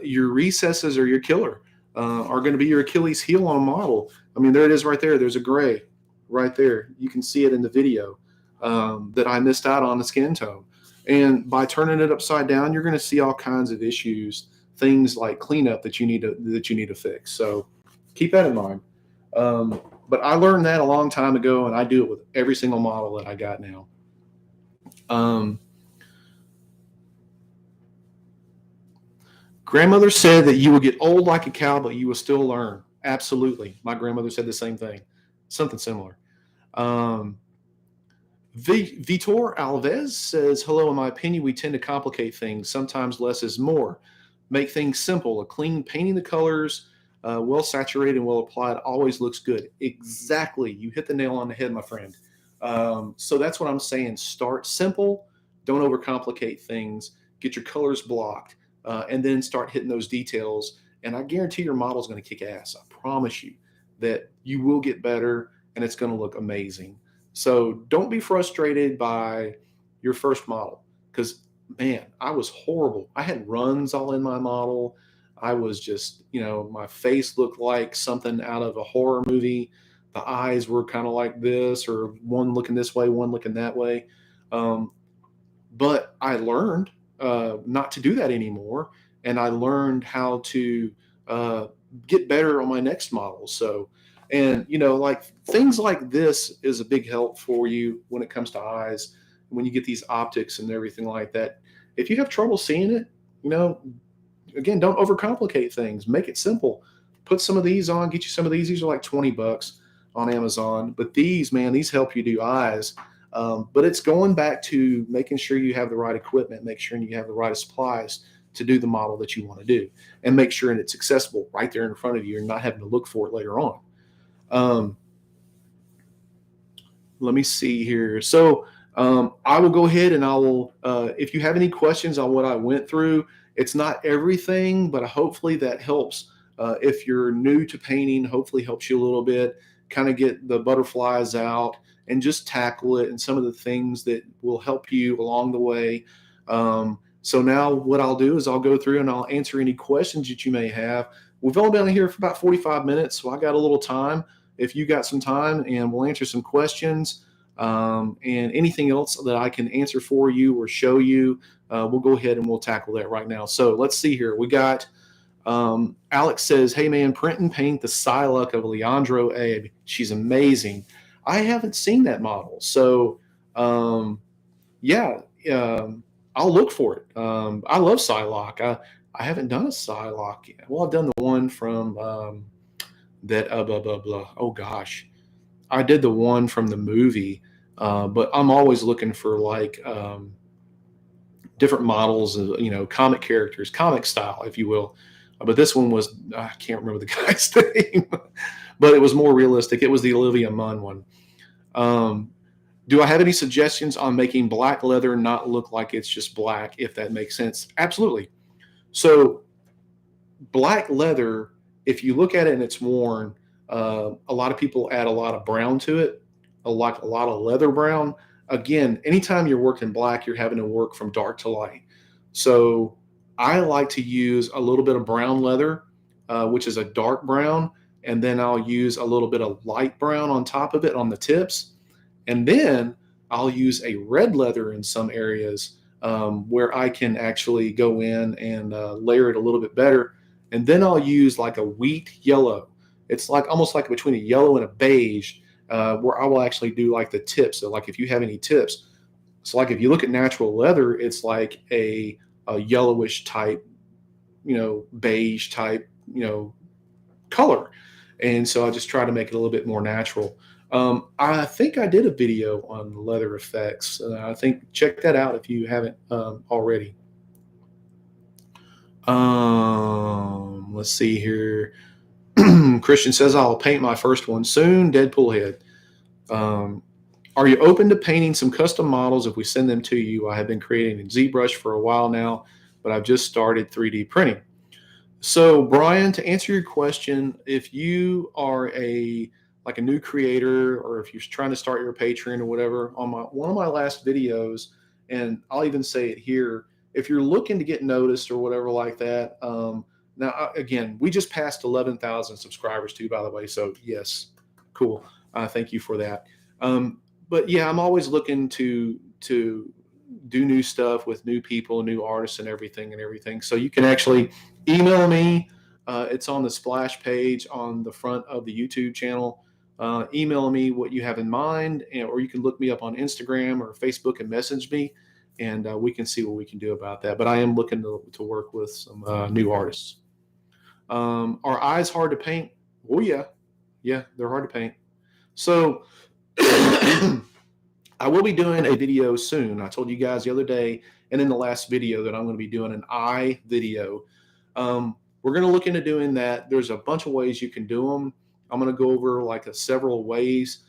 your recesses or your killer are going to be your Achilles heel on a model. I mean, there it is right there. There's a gray right there. You can see it in the video that I missed out on the skin tone. And by turning it upside down, you're going to see all kinds of issues, things like cleanup that you need to fix. So keep that in mind. But I learned that a long time ago, and I do it with every single model that I got now. Grandmother said that you will get old like a cow, but you will still learn. Absolutely. My grandmother said the same thing, something similar. Vitor Alves says, hello, in my opinion, we tend to complicate things. Sometimes less is more. Make things simple. A clean painting the colors, well saturated and well applied always looks good. Exactly. You hit the nail on the head, my friend. So that's what I'm saying. Start simple. Don't overcomplicate things. Get your colors blocked, and then start hitting those details. And I guarantee your model is going to kick ass. I promise you that you will get better and it's going to look amazing. So don't be frustrated by your first model, because, man, I was horrible. I had runs all in my model. I was just, my face looked like something out of a horror movie. The eyes were kind of like this, or one looking this way, one looking that way. But I learned not to do that anymore. And I learned how to get better on my next model. So, and, like things like this is a big help for you when it comes to eyes, when you get these optics and everything like that. If you have trouble seeing it, again, don't overcomplicate things. Make it simple. Put some of these on, get you some of these. These are like $20 on Amazon. But these help you do eyes. But it's going back to making sure you have the right equipment, make sure you have the right supplies to do the model that you want to do, and make sure it's accessible right there in front of you and not having to look for it later on. Let me see here. So I will go ahead and I will, if you have any questions on what I went through, it's not everything, but hopefully that helps. If you're new to painting, hopefully helps you a little bit, kind of get the butterflies out and just tackle it and some of the things that will help you along the way. So now what I'll do is I'll go through and I'll answer any questions that you may have. We've only been here for about 45 minutes, so I got a little time. If you got some time, and we'll answer some questions, and anything else that I can answer for you or show you, we'll go ahead and we'll tackle that right now. So let's see here. We got Alex says, "Hey man, print and paint the Psylocke of Leandro Abe. She's amazing. I haven't seen that model, so yeah, I'll look for it. I love Psylocke. I haven't done a Psylocke yet. Well, I've done the one from that blah blah blah. Oh gosh, I did the one from the movie, but I'm always looking for like different models of comic characters, comic style, if you will. But this one was, I can't remember the guy's name, but it was more realistic. It was the Olivia Munn one. Do I have any suggestions on making black leather not look like it's just black, if that makes sense? Absolutely. So black leather, if you look at it and it's worn, a lot of people add a lot of brown to it, a lot of leather brown. Again, anytime you're working black, you're having to work from dark to light. So I like to use a little bit of brown leather, which is a dark brown, and then I'll use a little bit of light brown on top of it on the tips. And then I'll use a red leather in some areas where I can actually go in and layer it a little bit better. And then I'll use like a wheat yellow. It's like almost like between a yellow and a beige, where I will actually do like the tips. So like if you have any tips, so like if you look at natural leather, it's like a yellowish type, beige type, color. And so I just try to make it a little bit more natural. I think I did a video on leather effects. I think check that out if you haven't already. Let's see here. Christian says, "I'll paint my first one soon." Deadpool head. Are you open to painting some custom models if we send them to you? I have been creating in ZBrush for a while now, but I've just started 3D printing. So Brian, to answer your question, if you are a new creator, or if you're trying to start your Patreon or whatever, on one of my last videos, and I'll even say it here, if you're looking to get noticed or whatever like that, now again, we just passed 11,000 subscribers too, by the way. So yes, cool. Thank you for that. But yeah, I'm always looking to do new stuff with new people, new artists, and everything. So you can actually email me. It's on the splash page on the front of the YouTube channel. Email me what you have in mind, or you can look me up on Instagram or Facebook and message me, and we can see what we can do about that. But I am looking to work with some new artists. Are eyes hard to paint? Oh yeah, they're hard to paint. So I will be doing a video soon. I told you guys the other day and in the last video that I'm going to be doing an eye video. We're going to look into doing that. There's a bunch of ways you can do them. I'm going to go over like several ways,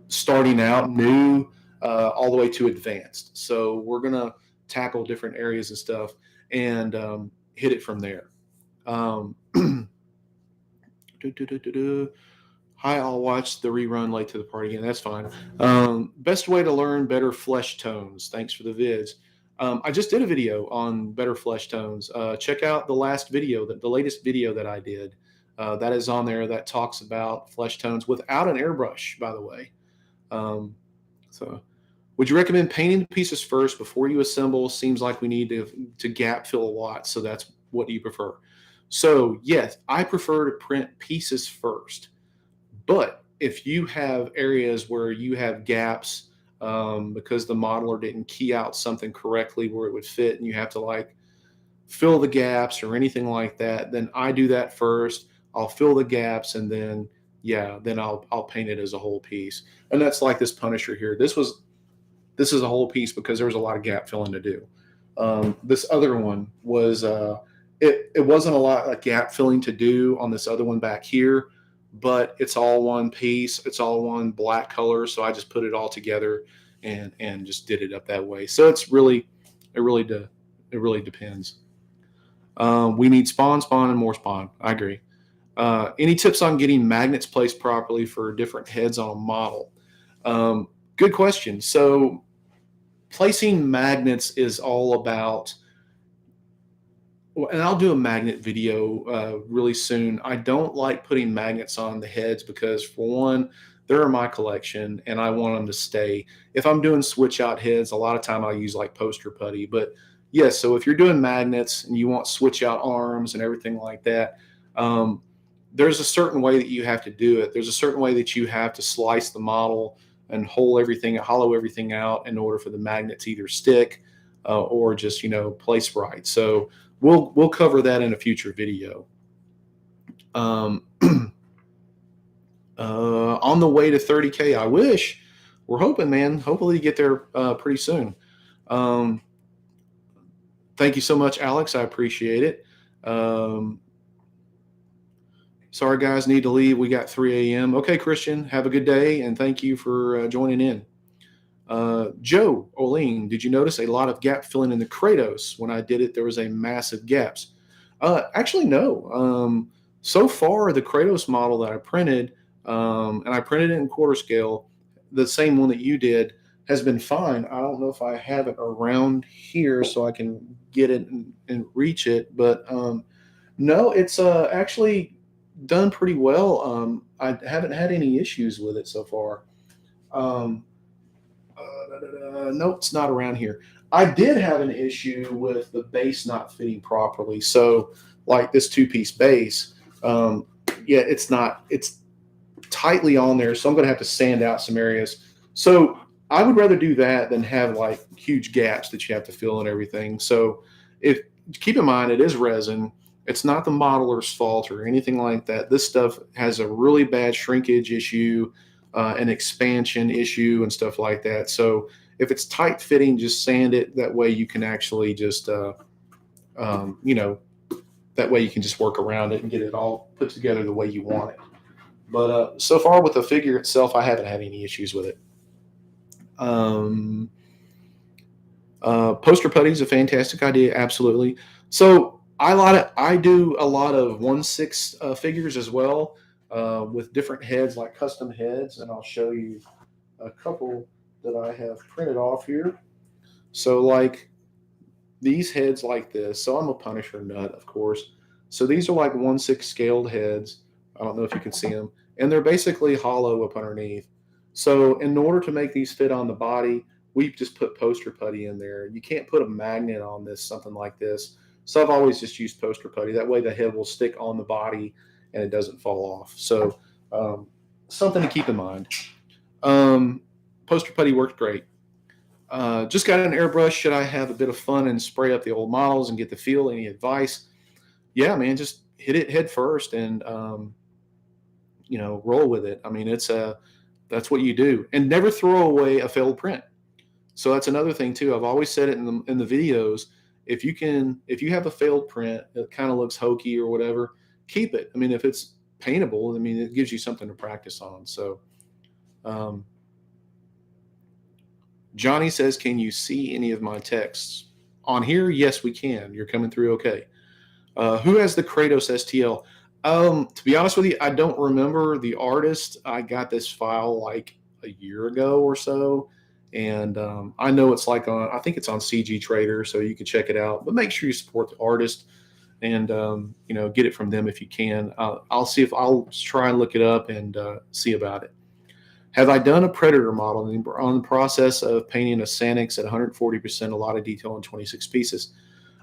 starting out new, all the way to advanced. So we're going to tackle different areas and stuff and hit it from there. Hi, I'll watch the rerun late to the party again. That's fine. Best way to learn better flesh tones. Thanks for the vids. I just did a video on better flesh tones. Check out the latest video that I did. That is on there. That talks about flesh tones without an airbrush, by the way. So, would you recommend painting the pieces first before you assemble? Seems like we need to gap fill a lot. So that's what do you prefer? So yes, I prefer to print pieces first. But if you have areas where you have gaps because the modeler didn't key out something correctly where it would fit, and you have to like fill the gaps or anything like that, then I do that first. I'll fill the gaps, and then I'll paint it as a whole piece. And that's like this Punisher here. This is a whole piece because there was a lot of gap filling to do. This other one was it wasn't a lot of gap filling to do on this other one back here, but it's all one piece. It's all one black color, so I just put it all together and just did it up that way. So it really de- it really depends. We need spawn, and more spawn. I agree. Any tips on getting magnets placed properly for different heads on a model? Um, Good question. So placing magnets is all about, and I'll do a magnet video really soon. I don't like putting magnets on the heads because, for one, they're in my collection and I want them to stay. If I'm doing switch out heads, a lot of time I'll use like poster putty. But yes, so if you're doing magnets and you want switch out arms and everything like that, um, there's a certain way that you have to do it. There's a certain way that you have to slice the model and hollow everything out in order for the magnet to either stick or just place right. So we'll cover that in a future video. Um, on the way to 30K, I wish. We're hoping, man. Hopefully, you get there pretty soon. Um, Thank you so much, Alex. I appreciate it. Um, Sorry, guys, need to leave. We got 3 a.m. Okay, Christian, have a good day, and thank you for joining in. Joe Oline, did you notice a lot of gap filling in the Kratos? When I did it, there was a massive gaps. Actually, no. So far, the Kratos model that I printed, and I printed it in quarter scale, the same one that you did, has been fine. I don't know if I have it around here so I can get it and reach it, but no, it's actually done pretty well. I haven't had any issues with it so far. Um, Nope, it's not around here. I did have an issue with the base not fitting properly. So, like this two-piece base, um, yeah, it's tightly on there. So I'm going to have to sand out some areas. So I would rather do that than have like huge gaps that you have to fill and everything. So if keep in mind, it is resin. It's not the modeler's fault or anything like that. This stuff has a really bad shrinkage issue, an expansion issue, and stuff like that. So if it's tight fitting, just sand it. That way you can actually just, um, you know, that way you can just work around it and get it all put together the way you want it. But so far with the figure itself, I haven't had any issues with it. Um, Poster putty is a fantastic idea, absolutely. So I do a lot of 1/6 figures as well with different heads, like custom heads, and I'll show you a couple that I have printed off here. So like these heads like this. So I'm a Punisher nut, of course. So these are like 1/6 scaled heads. I don't know if you can see them, and they're basically hollow up underneath. So in order to make these fit on the body, we just put poster putty in there. You can't put a magnet on this, something like this. So I've always just used poster putty. That way the head will stick on the body and it doesn't fall off. So um, something to keep in mind. Um, Poster putty worked great. Just got an airbrush. Should I have a bit of fun and spray up the old models and get the feel? Any advice? Yeah, man, just hit it head first and roll with it. I mean, that's what you do, and never throw away a failed print. So that's another thing too. I've always said it in the videos. If you have a failed print that kind of looks hokey or whatever, keep it. I mean, if it's paintable, I mean, it gives you something to practice on. So. Um, Johnny says, "Can you see any of my texts on here?" Yes, we can. You're coming through okay. Who has the Kratos STL? To be honest with you, I don't remember the artist. I got this file like a year ago or so, and I know it's like on. I think it's on CG Trader, so you can check it out. But make sure you support the artist and get it from them if you can. I'll see if I'll try and look it up and see about it. Have I done a Predator model on the process of painting a Sanix at 140%, a lot of detail on 26 pieces?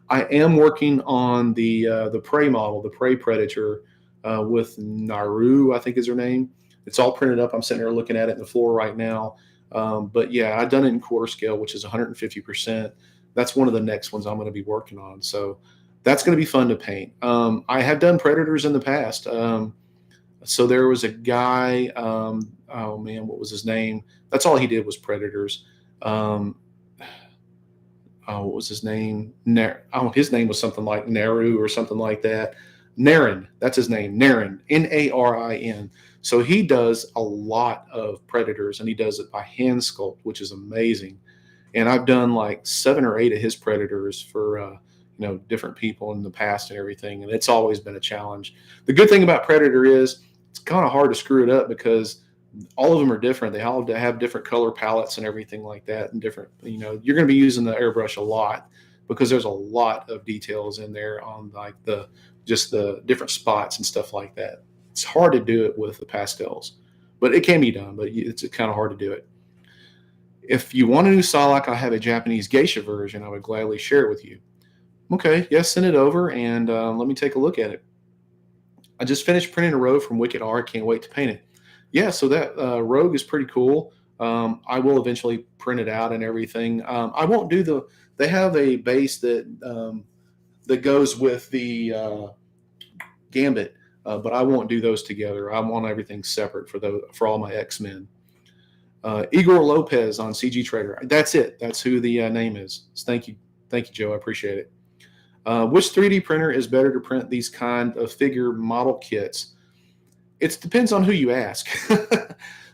I am working on the Prey model, the Prey Predator with Naru, I think is her name. It's all printed up. I'm sitting there looking at it in the floor right now. But yeah, I've done it in quarter scale, which is 150%. That's one of the next ones I'm going to be working on. So that's going to be fun to paint. I have done Predators in the past. So there was a guy, oh man, what was his name? That's all he did was Predators. Um, what was his name? His name was something like Naru or something like that. Narin, that's his name. Narin, Narin. So he does a lot of predators, and he does it by hand sculpt, which is amazing. And I've done like 7 or 8 of his predators for different people in the past and everything, and it's always been a challenge. The good thing about predator is it's kind of hard to screw it up because all of them are different. They all have different color palettes and everything like that, and different. You're going to be using the airbrush a lot because there's a lot of details in there on like the different spots and stuff like that. It's hard to do it with the pastels, but it can be done. But it's kind of hard to do it. If you want a new Salak, I have a Japanese geisha version. I would gladly share it with you. Okay, yes, send it over and let me take a look at it. I just finished printing a rogue from Wicked Art. Can't wait to paint it. Yeah, so that rogue is pretty cool. I will eventually print it out and everything. I won't do the. They have a base that goes with the Gambit, but I won't do those together. I want everything separate for all my X-Men. Igor Lopez on CG Trader. That's it. That's who the name is. So thank you, Joe. I appreciate it. Which 3D printer is better to print these kind of figure model kits? It depends on who you ask.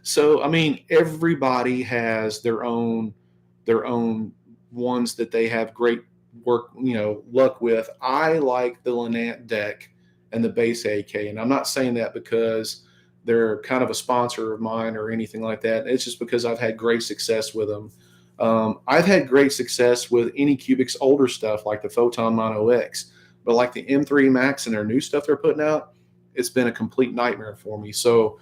So, I mean, everybody has their own ones that they have great luck with. I like the Lynette deck and the base AK, and I'm not saying that because they're kind of a sponsor of mine or anything like that. It's just because I've had great success with them. I've had great success with Anycubic's older stuff like the Photon Mono X, but like the M3 Max and their new stuff they're putting out, it's been a complete nightmare for me. So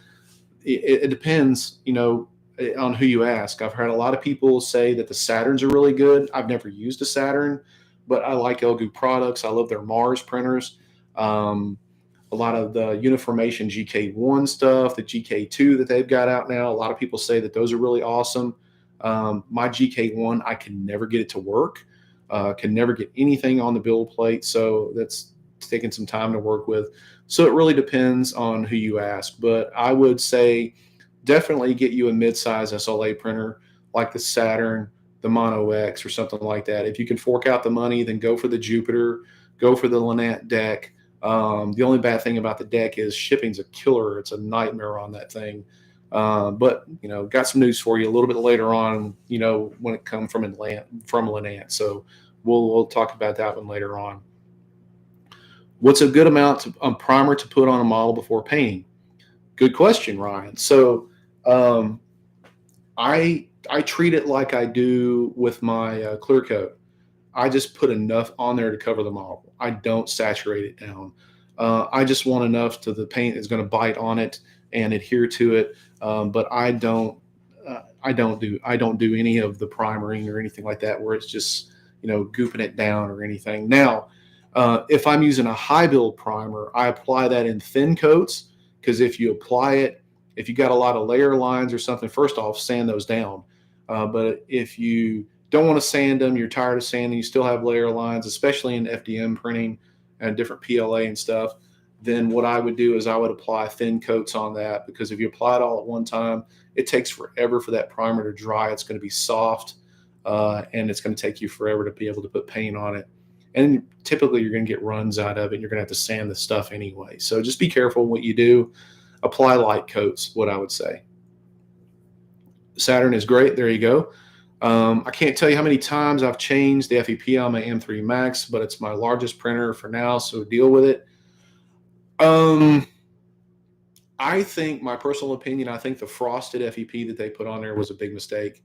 it depends, on who you ask. I've heard a lot of people say that the Saturns are really good. I've never used a Saturn, but I like Elgu products. I love their Mars printers. A lot of the Uniformation GK1 stuff, the GK2 that they've got out now. A lot of people say that those are really awesome. My GK1, I can never get it to work. Can never get anything on the build plate. So that's taking some time to work with. So it really depends on who you ask. But I would say definitely get you a mid-size SLA printer like the Saturn, the Mono X, or something like that. If you can fork out the money, then go for the Jupiter, go for the Lynette deck. The only bad thing about the deck is shipping's a killer. It's a nightmare on that thing. But got some news for you a little bit later on. When it comes from Lynette. So we'll talk about that one later on. What's a good amount of primer to put on a model before painting? Good question, Ryan. So I treat it like I do with my clear coat. I just put enough on there to cover the model. I don't saturate it down. I just want enough to the paint is going to bite on it and adhere to it. But I don't do any of the primering or anything like that where it's just gooping it down or anything. Now, if I'm using a high build primer, I apply that in thin coats because if you got a lot of layer lines or something, first off, sand those down. But if you don't want to sand them, you're tired of sanding, you still have layer lines, especially in FDM printing and different PLA and stuff, then what I would do is I would apply thin coats on that because if you apply it all at one time, it takes forever for that primer to dry. It's going to be soft and it's going to take you forever to be able to put paint on it. And typically you're going to get runs out of it and you're going to have to sand the stuff anyway. So just be careful what you do. Apply light coats, what I would say. Saturn is great. There you go. I can't tell you how many times I've changed the FEP on my M3 Max, but it's my largest printer for now, so deal with it. I think, my personal opinion, I think the frosted FEP that they put on there was a big mistake.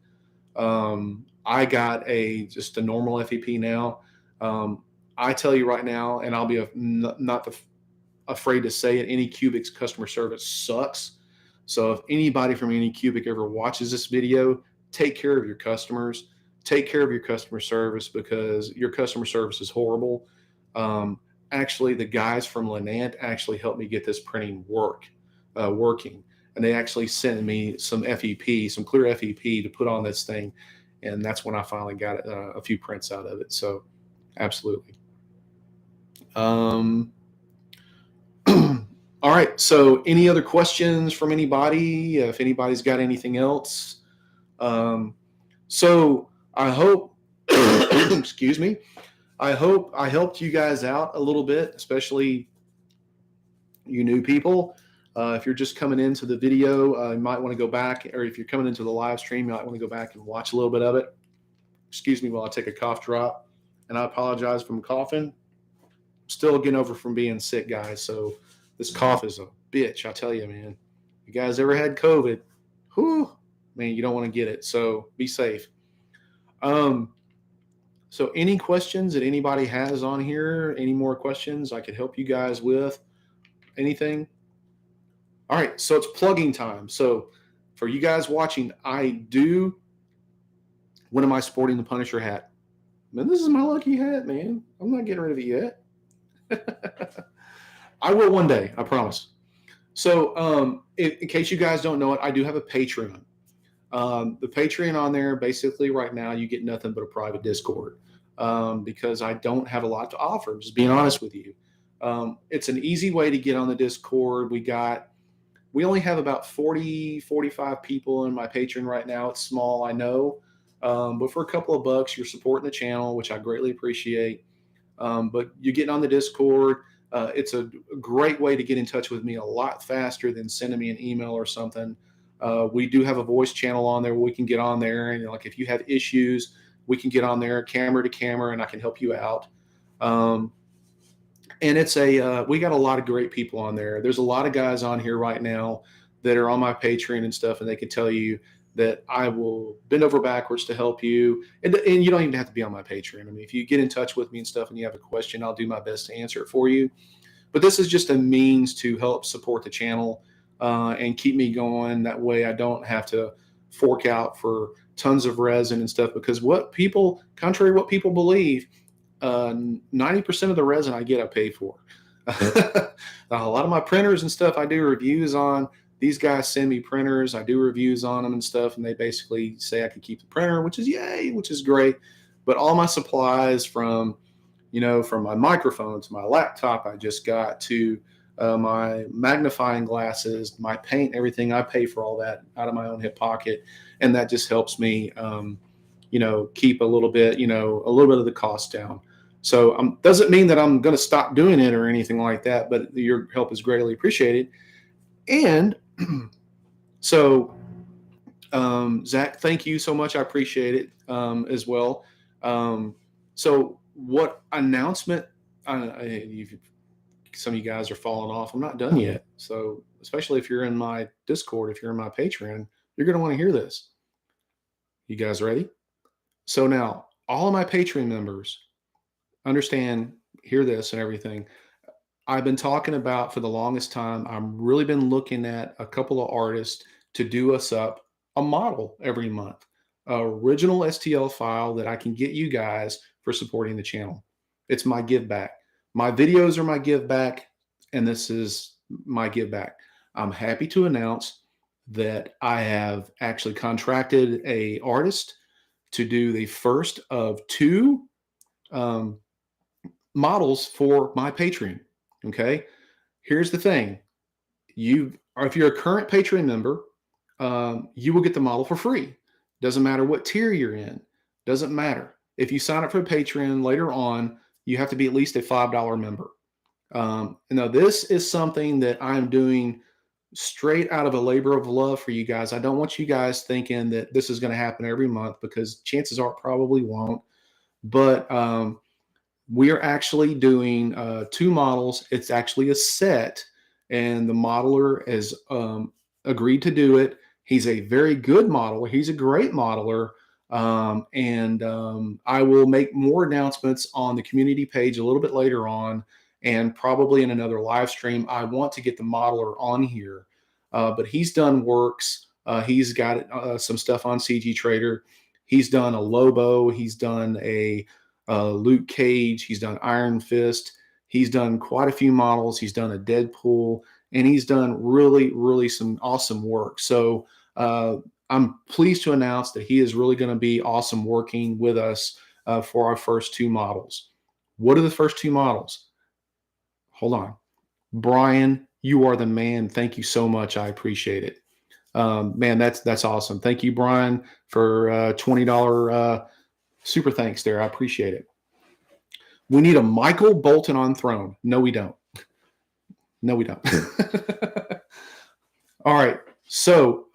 I got just a normal FEP now. I tell you right now, and I'll be not afraid to say it, Anycubic's customer service sucks. So if anybody from Anycubic ever watches this video, take care of your customers. Take care of your customer service because your customer service is horrible. Actually, the guys from Lynette actually helped me get this printing working. And they actually sent me some FEP, some clear FEP to put on this thing. And that's when I finally got a few prints out of it. So absolutely. All right. So any other questions from anybody? If anybody's got anything else. So I hope Excuse me. I hope I helped you guys out a little bit, especially you new people. If you're just coming into the video, you might want to go back, or if you're coming into the live stream, you might want to go back and watch a little bit of it. Excuse me while I take a cough drop. And I apologize from coughing. Still getting over from being sick, guys. So this cough is a bitch, I tell you, man. You guys ever had COVID? Whew, man, you don't want to get it. So be safe. Um, so any questions that anybody has on here? Any more questions I could help you guys with? Anything? All right, so it's plugging time. So for you guys watching, when am I sporting the Punisher hat? Man, this is my lucky hat, man. I'm not getting rid of it yet. I will one day, I promise. So in case you guys don't know it, I do have a Patreon. The Patreon on there, basically right now, you get nothing but a private Discord because I don't have a lot to offer, just being honest with you. It's an easy way to get on the Discord. We only have about 40, 45 people in my Patreon right now. It's small, I know. But for a couple of bucks, you're supporting the channel, which I greatly appreciate. But you're getting on the Discord. It's a great way to get in touch with me a lot faster than sending me an email or something. We do have a voice channel on there where we can get on there. And like if you have issues, we can get on there camera to camera and I can help you out. And we got a lot of great people on there. There's a lot of guys on here right now that are on my Patreon and stuff, and they can tell you that I will bend over backwards to help you. And you don't even have to be on my Patreon. I mean, if you get in touch with me and stuff and you have a question, I'll do my best to answer it for you. But this is just a means to help support the channel and keep me going. That way I don't have to fork out for tons of resin and stuff, because contrary to what people believe, 90% of the resin I get, I pay for. A lot of my printers and stuff I do reviews on. These guys send me printers. I do reviews on them and stuff, and they basically say I can keep the printer, which is yay, which is great. But all my supplies from my microphone to my laptop I just got to my magnifying glasses, my paint, everything, I pay for all that out of my own hip pocket, and that just helps me, keep a little bit of the cost down. So doesn't mean that I'm going to stop doing it or anything like that, but your help is greatly appreciated. And so, Zach, thank you so much. I appreciate it as well. So what announcement, some of you guys are falling off. I'm not done yet. So especially if you're in my Discord, if you're in my Patreon, you're going to want to hear this. You guys ready? So now all of my Patreon members understand, hear this and everything. I've been talking about for the longest time. I've really been looking at a couple of artists to do us up a model every month, an original STL file that I can get you guys for supporting the channel. It's my give back. My videos are my give back, and this is my give back. I'm happy to announce that I have actually contracted an artist to do the first of two models for my Patreon. Okay. Here's the thing. If you're a current Patreon member, you will get the model for free. Doesn't matter what tier you're in. Doesn't matter. If you sign up for Patreon later on, you have to be at least a $5 member. Now this is something that I'm doing straight out of a labor of love for you guys. I don't want you guys thinking that this is going to happen every month, because chances are it probably won't. But we are actually doing two models. It's actually a set, and the modeler has agreed to do it. He's a very good modeler. He's a great modeler. I will make more announcements on the community page a little bit later on, and probably in another live stream. I want to get the modeler on here, but he's done works. He's got some stuff on CG Trader. He's done a Lobo. He's done a Luke Cage. He's done Iron Fist. He's done quite a few models. He's done a Deadpool, and he's done really, really some awesome work. So I'm pleased to announce that he is really going to be awesome working with us for our first two models. What are the first two models? Hold on. Brian, you are the man. Thank you so much. I appreciate it. Man, that's awesome. Thank you, Brian, for $20 Super thanks there. I appreciate it. We need a Michael Bolton on throne. No, we don't. No, we don't. All right. So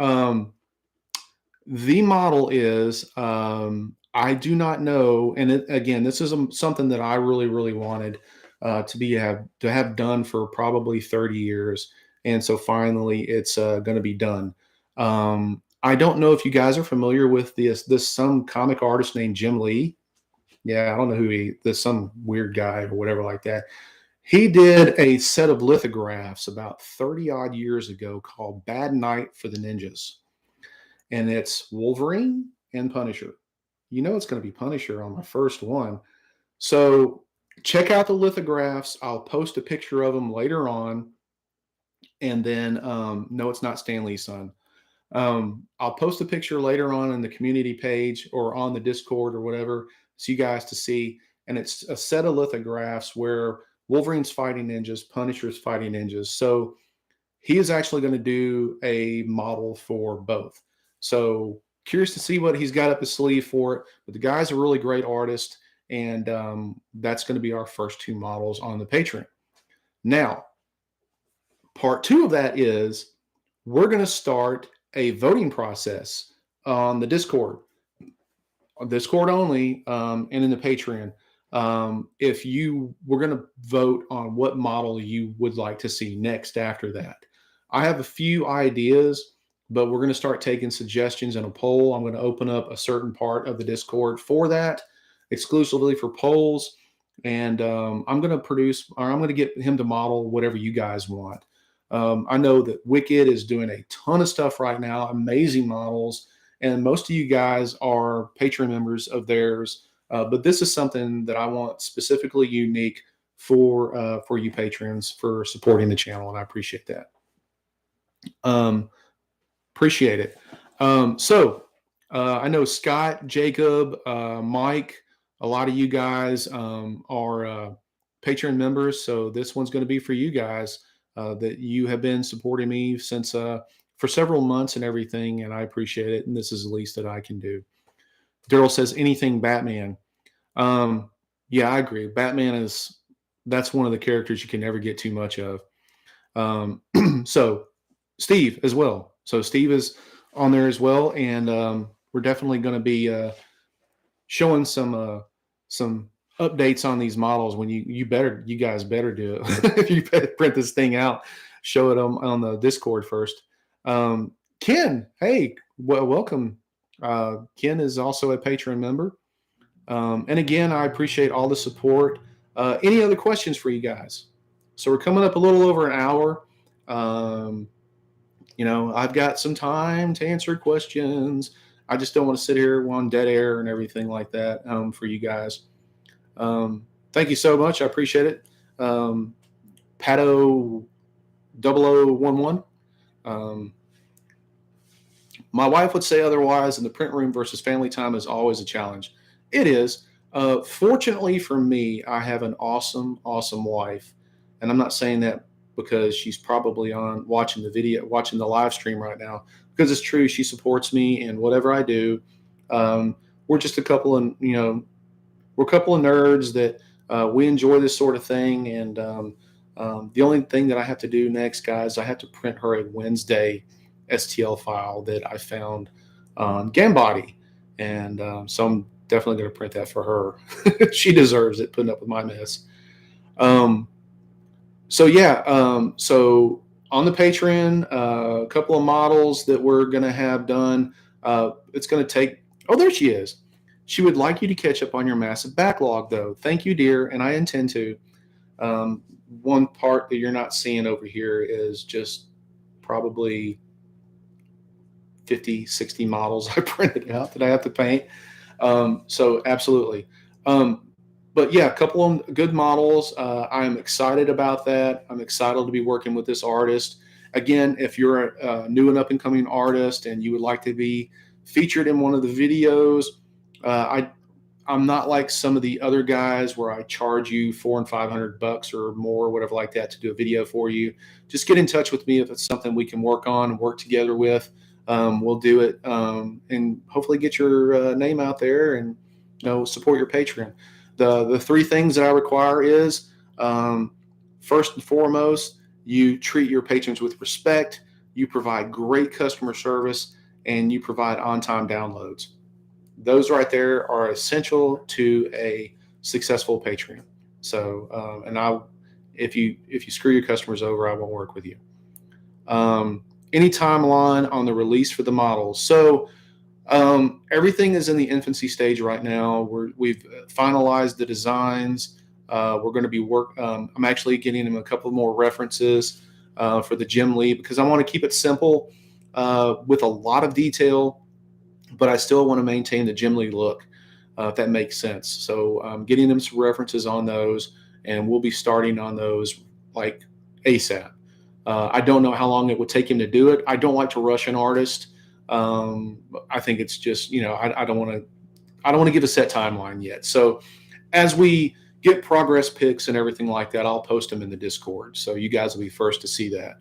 the model is I do not know, and again, this is something that I really, really wanted to have done for probably 30 years, and so finally it's going to be done. I don't know if you guys are familiar with this some comic artist named Jim Lee. Yeah, I don't know who this some weird guy or whatever like that. He did a set of lithographs about 30 odd years ago called Bad Night for the Ninjas. And it's Wolverine and Punisher. You know it's going to be Punisher on my first one. So check out the lithographs. I'll post a picture of them later on. And then, no, it's not Stan Lee's son. I'll post a picture later on in the community page or on the Discord or whatever, so you guys to see. And it's a set of lithographs where Wolverine's fighting ninjas, Punisher's fighting ninjas. So he is actually going to do a model for both. So curious to see what he's got up his sleeve for it. But the guy's a really great artist, and that's going to be our first two models on the Patreon. Now, part two of that is we're going to start a voting process on the Discord, only, and in the Patreon. If we're going to vote on what model you would like to see next after that. I have a few ideas, but we're going to start taking suggestions in a poll. I'm going to open up a certain part of the Discord for that, exclusively for polls. And I'm going to get him to model whatever you guys want. I know that Wicked is doing a ton of stuff right now, amazing models, and most of you guys are Patreon members of theirs. But this is something that I want specifically unique for you patrons for supporting the channel, and I appreciate that. Appreciate it. I know Scott, Jacob, Mike, a lot of you guys are Patreon members, so this one's going to be for you guys that you have been supporting me since for several months and everything, and I appreciate it, and this is the least that I can do. Daryl says anything Batman. Yeah, I agree. Batman that's one of the characters you can never get too much of. So Steve as well. So Steve is on there as well, and we're definitely going to be showing some updates on these models. When you guys better do it. If you print this thing out, show it on the Discord first. Ken, hey, welcome. Ken is also a Patreon member. And again, I appreciate all the support. Any other questions for you guys? So we're coming up a little over an hour. I've got some time to answer questions. I just don't want to sit here on dead air and everything like that for you guys. Thank you so much. I appreciate it. Pato 0011. My wife would say otherwise, and the print room versus family time is always a challenge. It is. Fortunately for me, I have an awesome, awesome wife. And I'm not saying that because she's probably watching the live stream right now, because it's true. She supports me in whatever I do. We're just a couple of, we're a couple of nerds that we enjoy this sort of thing. And the only thing that I have to do next, guys, I have to print her a Wednesday STL file that I found on Gambody. And so I'm definitely going to print that for her. She deserves it, putting up with my mess. So on the Patreon, a couple of models that we're going to have done. It's going to take, oh, there she is. She would like you to catch up on your massive backlog, though. Thank you, dear, and I intend to. One part that you're not seeing over here is just probably 50, 60 models I printed out that I have to paint. So absolutely. But yeah, a couple of good models. I'm excited about that. I'm excited to be working with this artist. Again, if you're a new and up and coming artist and you would like to be featured in one of the videos, I'm not like some of the other guys where I charge you $400 and $500 or more, whatever like that, to do a video for you. Just get in touch with me if it's something we can work on and work together with. We'll do it and hopefully get your name out there and support your Patreon. The three things that I require is, first and foremost, you treat your patrons with respect, you provide great customer service, and you provide on-time downloads. Those right there are essential to a successful Patreon. So, if you screw your customers over, I won't work with you. Any timeline on the release for the models? So, everything is in the infancy stage right now. We've finalized the designs. We're going to be I'm actually getting them a couple more references for the Jim Lee, because I want to keep it simple with a lot of detail, but I still want to maintain the Jim Lee look, if that makes sense. So getting them some references on those, and we'll be starting on those like ASAP. I don't know how long it would take him to do it. I don't like to rush an artist. I think it's just, I don't want to give a set timeline yet. So as we get progress pics and everything like that, I'll post them in the Discord, so you guys will be first to see that.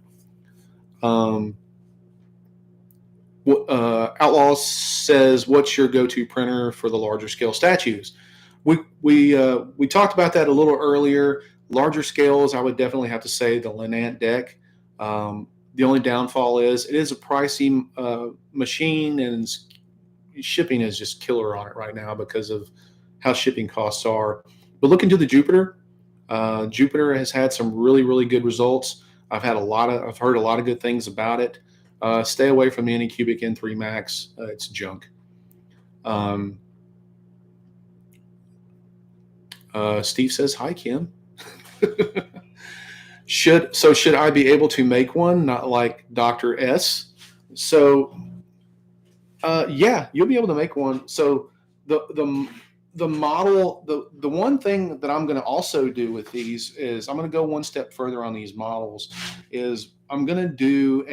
Outlaw says, "What's your go-to printer for the larger scale statues?" We talked about that a little earlier. Larger scales, I would definitely have to say the Lenant deck. The only downfall is it is a pricey machine, and shipping is just killer on it right now because of how shipping costs are. But look into the Jupiter. Jupiter has had some really, really good results. I've heard a lot of good things about it. Stay away from the Anycubic N3 Max. It's junk. Steve says, "Hi, Kim." Should I be able to make one, not like Dr. S? So, yeah, you'll be able to make one. So the model, the one thing that I'm going to also do with these is I'm going to go one step further on these models. Is I'm going to do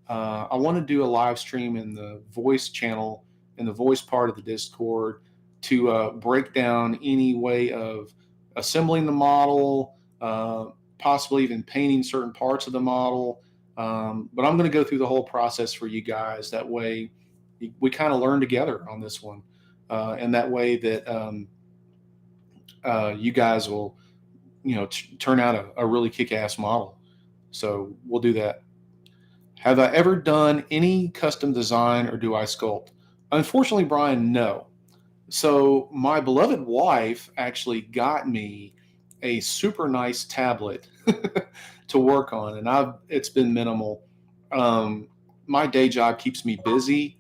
I want to do a live stream in the voice channel, in the voice part of the Discord, to break down any way of assembling the model, possibly even painting certain parts of the model. But I'm going to go through the whole process for you guys. That way we kind of learn together on this one. And that way that you guys will, turn out a really kick-ass model. So we'll do that. Have I ever done any custom design, or do I sculpt? Unfortunately, Brian, no. So my beloved wife actually got me a super nice tablet to work on, and it's been minimal. My day job keeps me busy,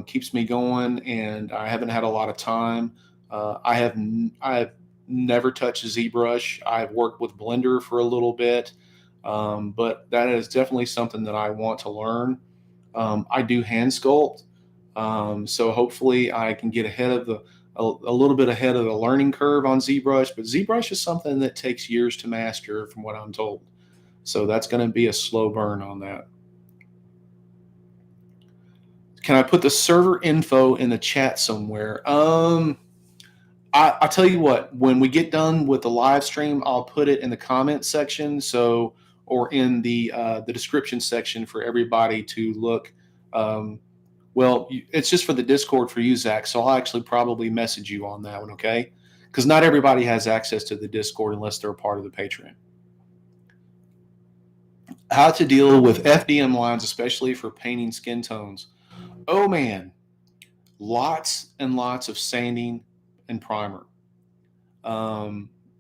keeps me going, and I haven't had a lot of time. I have never touched ZBrush. I've worked with Blender for a little bit. But that is definitely something that I want to learn. I do hand sculpt, so hopefully I can get a little bit ahead of the learning curve on ZBrush. But ZBrush is something that takes years to master, from what I'm told. So that's going to be a slow burn on that. Can I put the server info in the chat somewhere? I'll tell you what, when we get done with the live stream, I'll put it in the comment section. Or in the description section for everybody to look. Well, it's just for the Discord for you, Zach. So I'll actually probably message you on that one, okay? Because not everybody has access to the Discord unless they're a part of the Patreon. How to deal with FDM lines, especially for painting skin tones. Oh man, lots and lots of sanding and primer.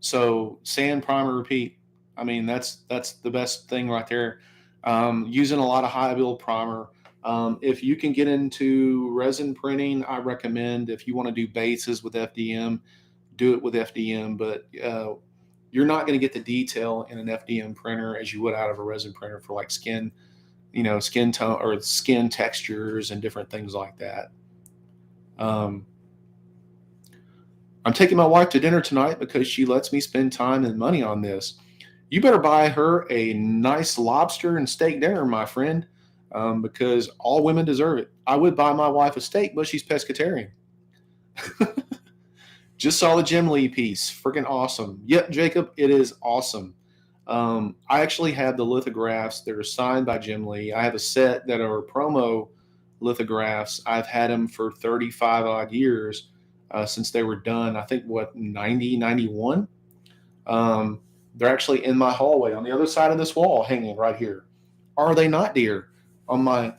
So sand, primer, repeat. I mean, that's the best thing right there. Using a lot of high build primer. If you can get into resin printing, I recommend, if you want to do bases with FDM, do it with FDM. But you're not going to get the detail in an FDM printer as you would out of a resin printer for like skin tone or skin textures and different things like that. I'm taking my wife to dinner tonight because she lets me spend time and money on this. You better buy her a nice lobster and steak dinner, my friend, because all women deserve it. I would buy my wife a steak, but she's pescatarian. Just saw the Jim Lee piece. Freaking awesome. Yep, Jacob, it is awesome. I actually have the lithographs that are signed by Jim Lee. I have a set that are promo lithographs. I've had them for 35 odd years. since they were done. I think 90, 91. Um, they're actually in my hallway on the other side of this wall, hanging right here. Are they not, dear? On my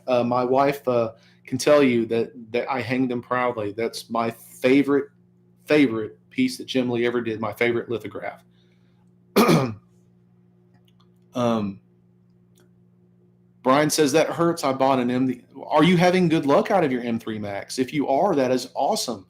wife can tell you that I hang them proudly. That's my favorite piece that Jim Lee ever did. My favorite lithograph. um, Brian says that hurts. I bought an M. Are you having good luck out of your M3 Max? If you are, that is awesome.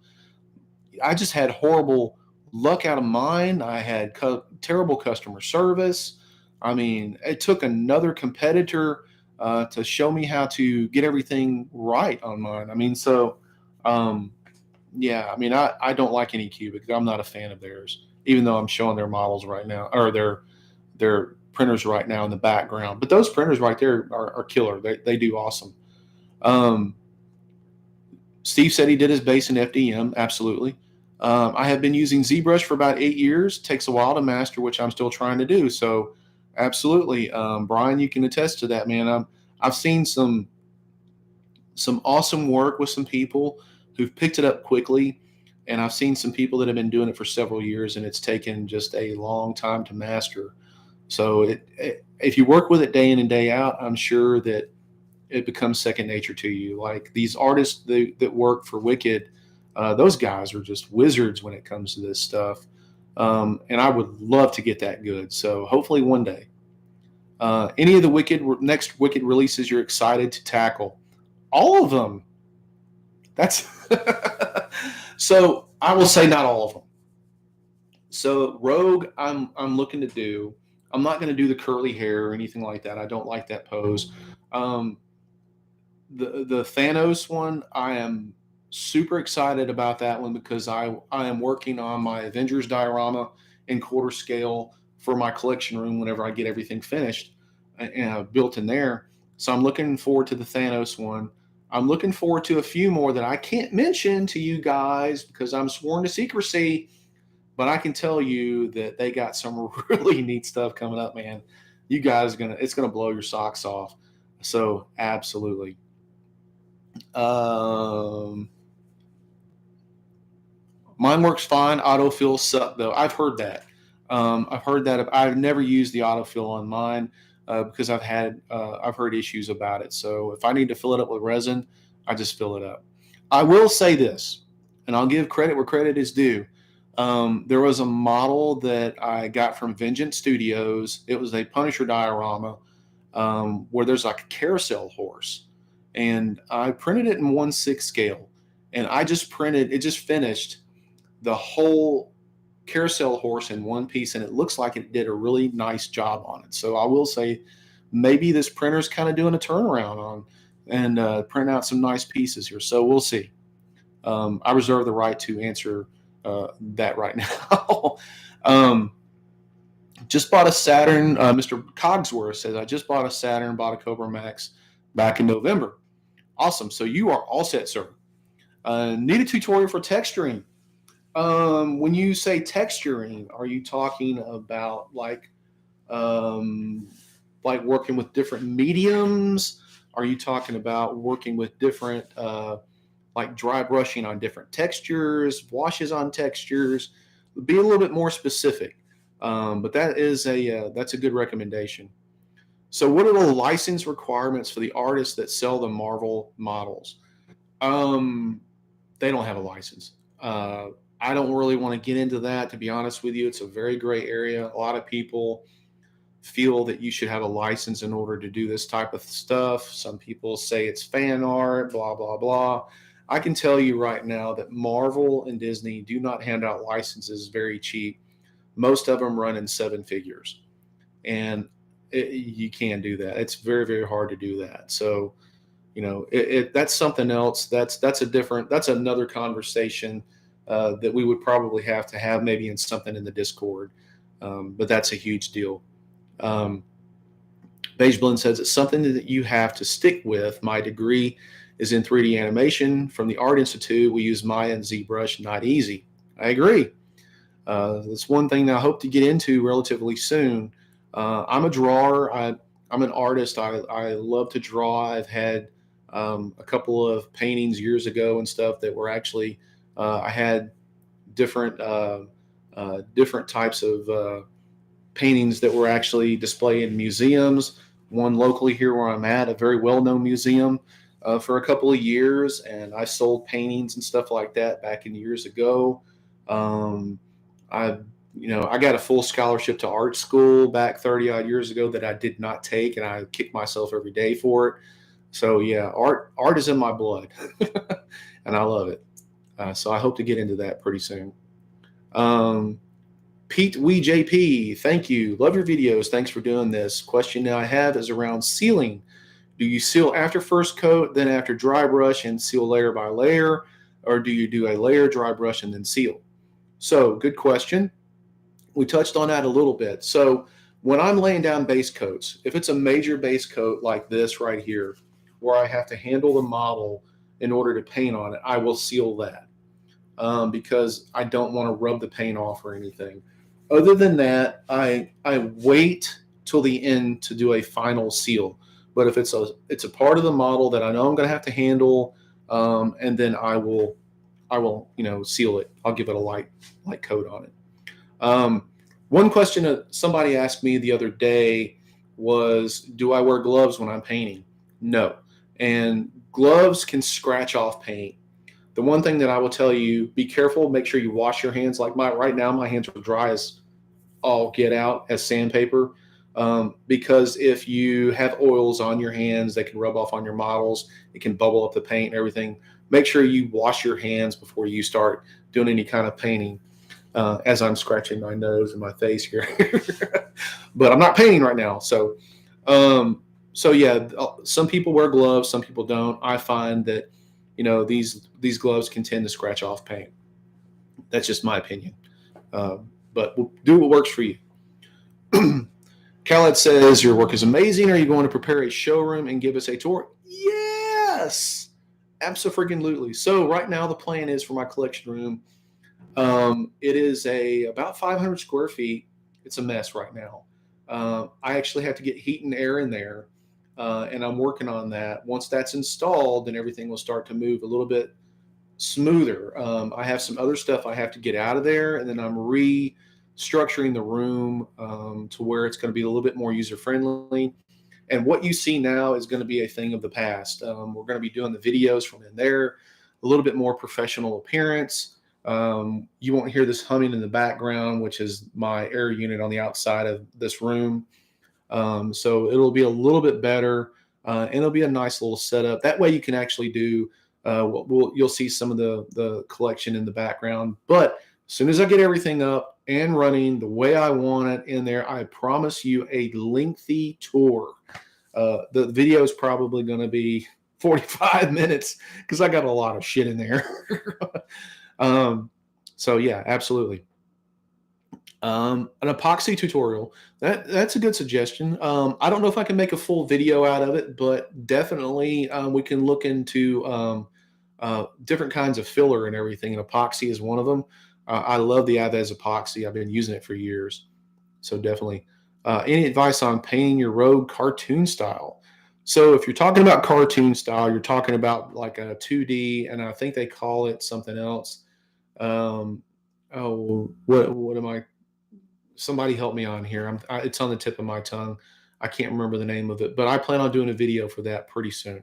I just had horrible luck out of mine. I had terrible customer service. I mean, it took another competitor to show me how to get everything right on mine. I mean, so um, yeah, I mean, I don't like any Cubic. I'm not a fan of theirs, even though I'm showing their models right now or their printers right now in the background. But those printers right there are killer. They do awesome. Um, Steve said he did his base in FDM. Absolutely. I have been using ZBrush for about 8 years. Takes a while to master, which I'm still trying to do. So, absolutely, Brian, you can attest to that, man. I've seen some awesome work with some people who've picked it up quickly, and I've seen some people that have been doing it for several years, and it's taken just a long time to master. So, if you work with it day in and day out, I'm sure that it becomes second nature to you. Like these artists that work for Wicked, those guys are just wizards when it comes to this stuff. And I would love to get that good. So hopefully one day. Any of the next Wicked releases you're excited to tackle? All of them. That's so I will say not all of them. So Rogue, I'm looking to do. I'm not going to do the curly hair or anything like that. I don't like that pose. Um, the Thanos one, I am super excited about that one because I am working on my Avengers diorama in quarter scale for my collection room whenever I get everything finished and built in there. So I'm looking forward to the Thanos one. I'm looking forward to a few more that I can't mention to you guys because I'm sworn to secrecy, but I can tell you that they got some really neat stuff coming up, man. You guys it's gonna blow your socks off. So absolutely. Um, Mine works fine. Autofill suck though. I've heard that. I've heard that. I've never used the autofill on mine because I've heard issues about it. So if I need to fill it up with resin, I just fill it up. I will say this, and I'll give credit where credit is due. There was a model that I got from Vengeance Studios. It was a Punisher diorama where there's like a carousel horse, and I printed it in 1/6 scale, and I just printed. It just finished the whole carousel horse in one piece, and it looks like it did a really nice job on it. So I will say, maybe this printer's kind of doing a turnaround on and print out some nice pieces here. So we'll see. I reserve the right to answer that right now. um, just bought a Saturn. Mr. Cogsworth says, I just bought a Saturn, bought a Cobra Max back in November. Awesome. So you are all set, sir. Need a tutorial for texturing. When you say texturing, are you talking about um, like working with different mediums? Are you talking about working with different, like dry brushing on different textures, washes on textures? Be a little bit more specific. But that's a good recommendation. So, what are the license requirements for the artists that sell the Marvel models? Um, they don't have a license. I don't really want to get into that, to be honest with you. It's a very gray area. A lot of people feel that you should have a license in order to do this type of stuff. Some people say it's fan art, blah, blah, blah. I can tell you right now that Marvel and Disney do not hand out licenses very cheap. Most of them run in seven figures. And you can do that. It's very, very hard to do that. So, that's something else. That's another conversation that we would probably have to have maybe in something in the Discord. But that's a huge deal. Um, Beige Blend says it's something that you have to stick with. My degree is in 3D animation from the Art Institute. We use Maya and ZBrush, not easy. I agree. That's one thing that I hope to get into relatively soon. I'm a drawer. I'm an artist. I love to draw. I've had a couple of paintings years ago and stuff that were actually I had different types of paintings that were actually displayed in museums. One locally here where I'm at, a very well-known museum, for a couple of years, and I sold paintings and stuff like that back in years ago. Um, I, I got a full scholarship to art school back 30 odd years ago that I did not take, and I kick myself every day for it. So yeah, art is in my blood, and I love it. So I hope to get into that pretty soon. Um, Pete Wee JP, thank you. Love your videos. Thanks for doing this. Question now I have is around sealing. Do you seal after first coat, then after dry brush and seal layer by layer, or do you do a layer, dry brush, and then seal? So good question. We touched on that a little bit. So when I'm laying down base coats, if it's a major base coat like this right here, where I have to handle the model in order to paint on it, I will seal that because I don't want to rub the paint off or anything. Other than that, I wait till the end to do a final seal. But if it's a part of the model that I know I'm going to have to handle, and then I will seal it. I'll give it a light coat on it. One question that somebody asked me the other day was, do I wear gloves when I'm painting? No. And gloves can scratch off paint. The one thing that I will tell you, be careful, make sure you wash your hands. Like right now, my hands are dry as all get out as sandpaper. Because if you have oils on your hands, they can rub off on your models. It can bubble up the paint and everything. Make sure you wash your hands before you start doing any kind of painting. As I'm scratching my nose and my face here, but I'm not painting right now. So yeah, some people wear gloves, some people don't. I find that, these gloves can tend to scratch off paint. That's just my opinion. But we'll do what works for you. Khaled says, your work is amazing. Are you going to prepare a showroom and give us a tour? Yes, absolutely. So right now the plan is for my collection room. It is about 500 square feet. It's a mess right now. I actually have to get heat and air in there, and I'm working on that. Once that's installed, then everything will start to move a little bit smoother. I have some other stuff I have to get out of there, and then I'm restructuring the room to where it's going to be a little bit more user friendly. And what you see now is going to be a thing of the past. We're going to be doing the videos from in there, a little bit more professional appearance. You won't hear this humming in the background, which is my air unit on the outside of this room. So it'll be a little bit better, and it'll be a nice little setup. That way you can actually do, you'll see some of the collection in the background. But as soon as I get everything up and running the way I want it in there, I promise you a lengthy tour. The video is probably going to be 45 minutes because I got a lot of shit in there. So yeah, absolutely. An epoxy tutorial. That's a good suggestion. I don't know if I can make a full video out of it, but definitely we can look into different kinds of filler and everything. And epoxy is one of them. I love the Avez epoxy. I've been using it for years. So definitely. Any advice on painting your road cartoon style? So if you're talking about cartoon style, you're talking about like a 2D, and I think they call it something else. What am I? Somebody help me on here. It's on the tip of my tongue. I can't remember the name of it, but I plan on doing a video for that pretty soon.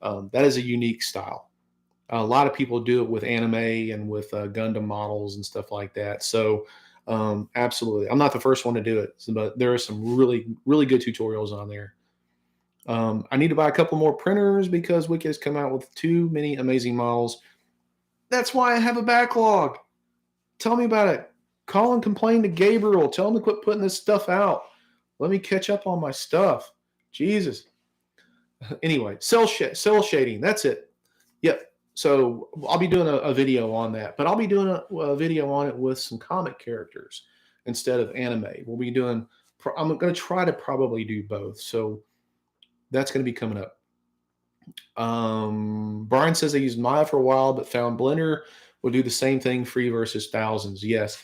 That is a unique style. A lot of people do it with anime and with Gundam models and stuff like that. So absolutely. I'm not the first one to do it, but there are some really, really good tutorials on there. I need to buy a couple more printers because Wiki has come out with too many amazing models. That's why I have a backlog. Tell me about it. Call and complain to Gabriel. Tell him to quit putting this stuff out. Let me catch up on my stuff. Jesus. Anyway, cell shading. That's it. Yep. So I'll be doing a video on that, but I'll be doing a video on it with some comic characters instead of anime. We'll be doing, I'm going to try to probably do both. So that's going to be coming up. Brian says they used Maya for a while, but found Blender will do the same thing, free versus thousands. Yes.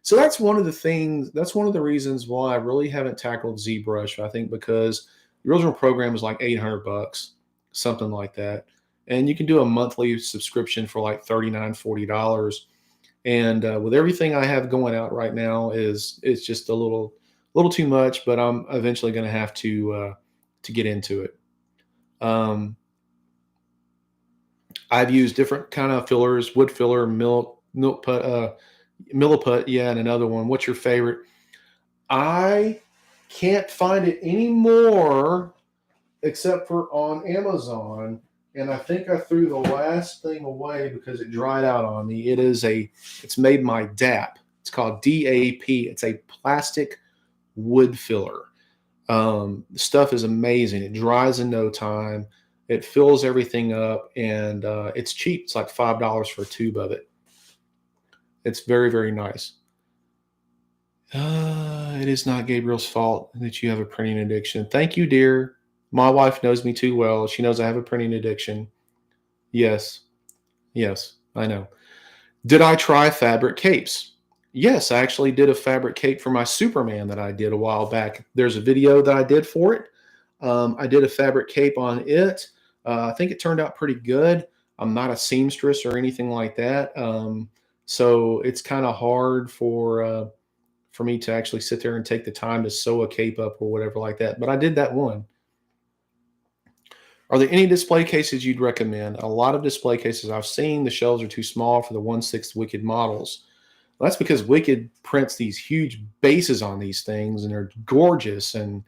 So that's one of the things, that's one of the reasons why I really haven't tackled ZBrush. I think because the original program is like $800, something like that. And you can do a monthly subscription for like $39, $40. And with everything I have going out right now, it's just a little too much. But I'm eventually going to have to get into it. Um, I've used different kind of fillers: wood filler, milk put, milliput, yeah, and another one. What's your favorite? I can't find it anymore except for on Amazon. And I think I threw the last thing away because it dried out on me. It's made by DAP. It's called DAP. It's a plastic wood filler. The stuff is amazing. It dries in no time. It fills everything up, and it's cheap. It's like $5 for a tube of it. It's very, very nice. It is not Gabriel's fault that you have a printing addiction. Thank you, dear. My wife knows me too well. She knows I have a printing addiction. Yes. Yes, I know. Did I try fabric capes? Yes, I actually did a fabric cape for my Superman that I did a while back. There's a video that I did for it. I did a fabric cape on it. I think it turned out pretty good. I'm not a seamstress or anything like that. So it's kind of hard for me to actually sit there and take the time to sew a cape up or whatever like that. But I did that one. Are there any display cases you'd recommend? A lot of display cases I've seen, the shelves are too small for the 1/6 Wicked models. Well, that's because Wicked prints these huge bases on these things, and they're gorgeous, and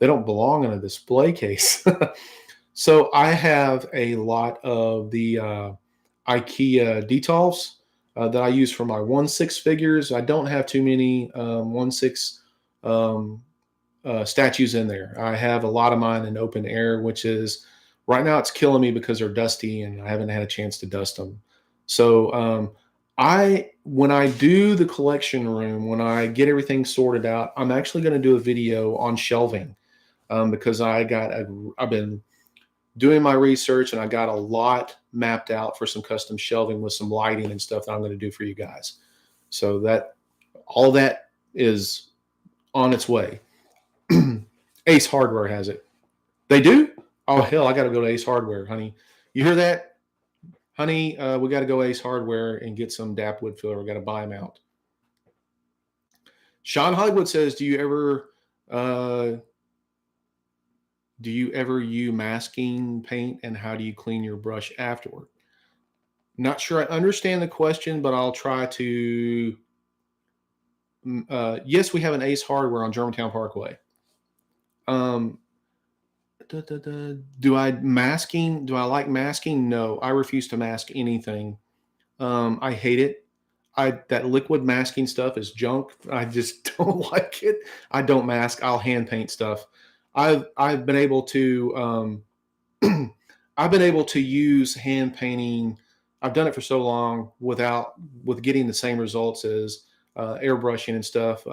they don't belong in a display case. So I have a lot of the IKEA detolfs that I use for my 1/6 figures. I don't have too many 1/6 statues in there. I have a lot of mine in open air, which is right now it's killing me because they're dusty and I haven't had a chance to dust them. So when I do the collection room, when I get everything sorted out, I'm actually going to do a video on shelving because I've been doing my research and I got a lot mapped out for some custom shelving with some lighting and stuff that I'm going to do for you guys. So that all that is on its way. Ace Hardware has it. They do? Oh, hell, I got to go to Ace Hardware, honey. You hear that? Honey, we got to go Ace Hardware and get some DAP wood filler. We got to buy them out. Sean Hollywood says, do you ever use masking paint, and how do you clean your brush afterward? Not sure I understand the question, but I'll try to. Yes, we have an Ace Hardware on Germantown Parkway. Do I like masking? No, I refuse to mask anything. I hate it. That liquid masking stuff is junk. I just don't like it. I don't mask. I'll hand paint stuff. I've been able to I've been able to use hand painting. I've done it for so long with getting the same results as airbrushing and stuff.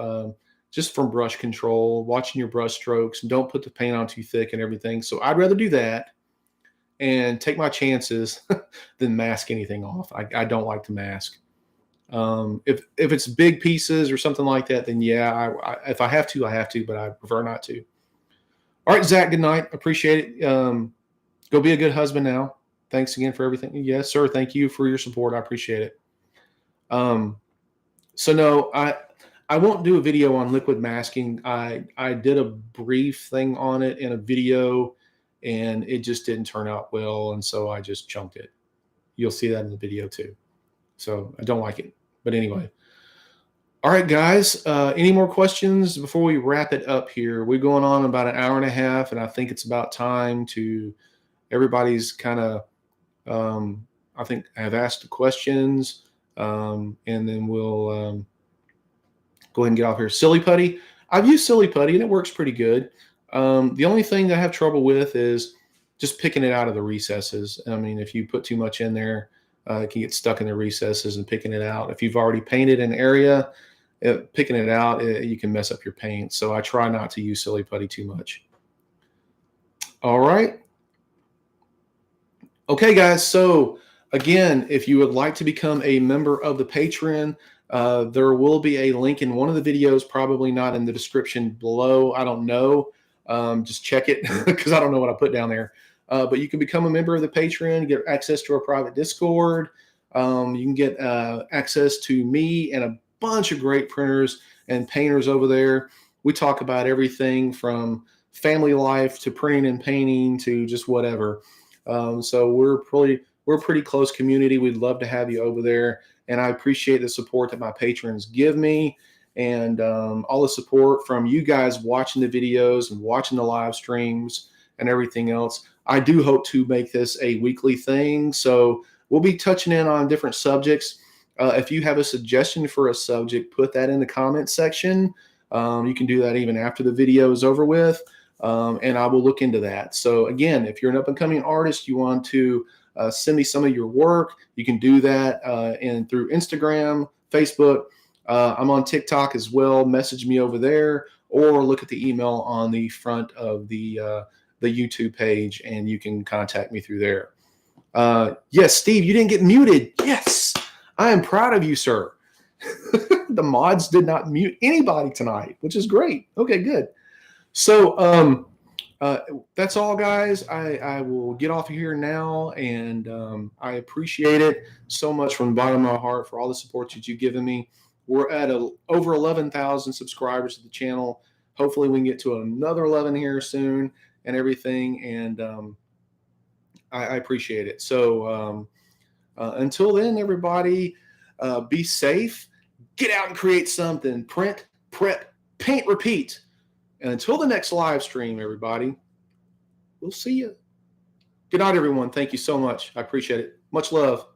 Just from brush control, watching your brush strokes, and don't put the paint on too thick and everything. So I'd rather do that and take my chances than mask anything off. I don't like to mask. If it's big pieces or something like that, then yeah, if I have to, I have to, but I prefer not to. All right, Zach, good night. Appreciate it. Go be a good husband now. Thanks again for everything. Yes, sir. Thank you for your support. I appreciate it. So no, I won't do a video on liquid masking. I did a brief thing on it in a video, and it just didn't turn out well, and so I just chunked it. You'll see that in the video too. So I don't like it. But anyway. All right, guys. Any more questions before we wrap it up here? We're going on about an hour and a half, and I think it's about time to everybody's kind of, I think, have asked the questions, and then we'll go ahead and get off here. Silly Putty. I've used Silly Putty, and it works pretty good. The only thing that I have trouble with is just picking it out of the recesses. I mean, if you put too much in there, it can get stuck in the recesses and picking it out. If you've already painted an area, picking it out, you can mess up your paint. So I try not to use Silly Putty too much. All right. Okay, guys. So again, if you would like to become a member of the Patreon, there will be a link in one of the videos, probably not in the description below. I don't know. Just check it because I don't know what I put down there. But you can become a member of the Patreon, get access to our private Discord. You can get access to me and a bunch of great printers and painters over there. We talk about everything from family life to printing and painting to just whatever. So we're a pretty close community. We'd love to have you over there, and I appreciate the support that my patrons give me, and all the support from you guys watching the videos and watching the live streams and everything else. I do hope to make this a weekly thing, so we'll be touching in on different subjects. If you have a suggestion for a subject, put that in the comment section. You can do that even after the video is over with, and I will look into that. So again, if you're an up-and-coming artist, you want to send me some of your work, you can do that through Instagram, Facebook. I'm on TikTok as well. Message me over there, or look at the email on the front of the YouTube page, and you can contact me through there. Yes, Steve, you didn't get muted. Yes, I am proud of you, sir. The mods did not mute anybody tonight, which is great. Okay, good. So that's all, guys. I will get off of here now, and I appreciate it so much from the bottom of my heart for all the support that you've given me. We're at over 11,000 subscribers to the channel. Hopefully we can get to another 11 here soon and everything, and I appreciate it. So until then, everybody, be safe. Get out and create something. Print, prep, paint, repeat. And until the next live stream, everybody, we'll see you. Good night, everyone. Thank you so much. I appreciate it. Much love.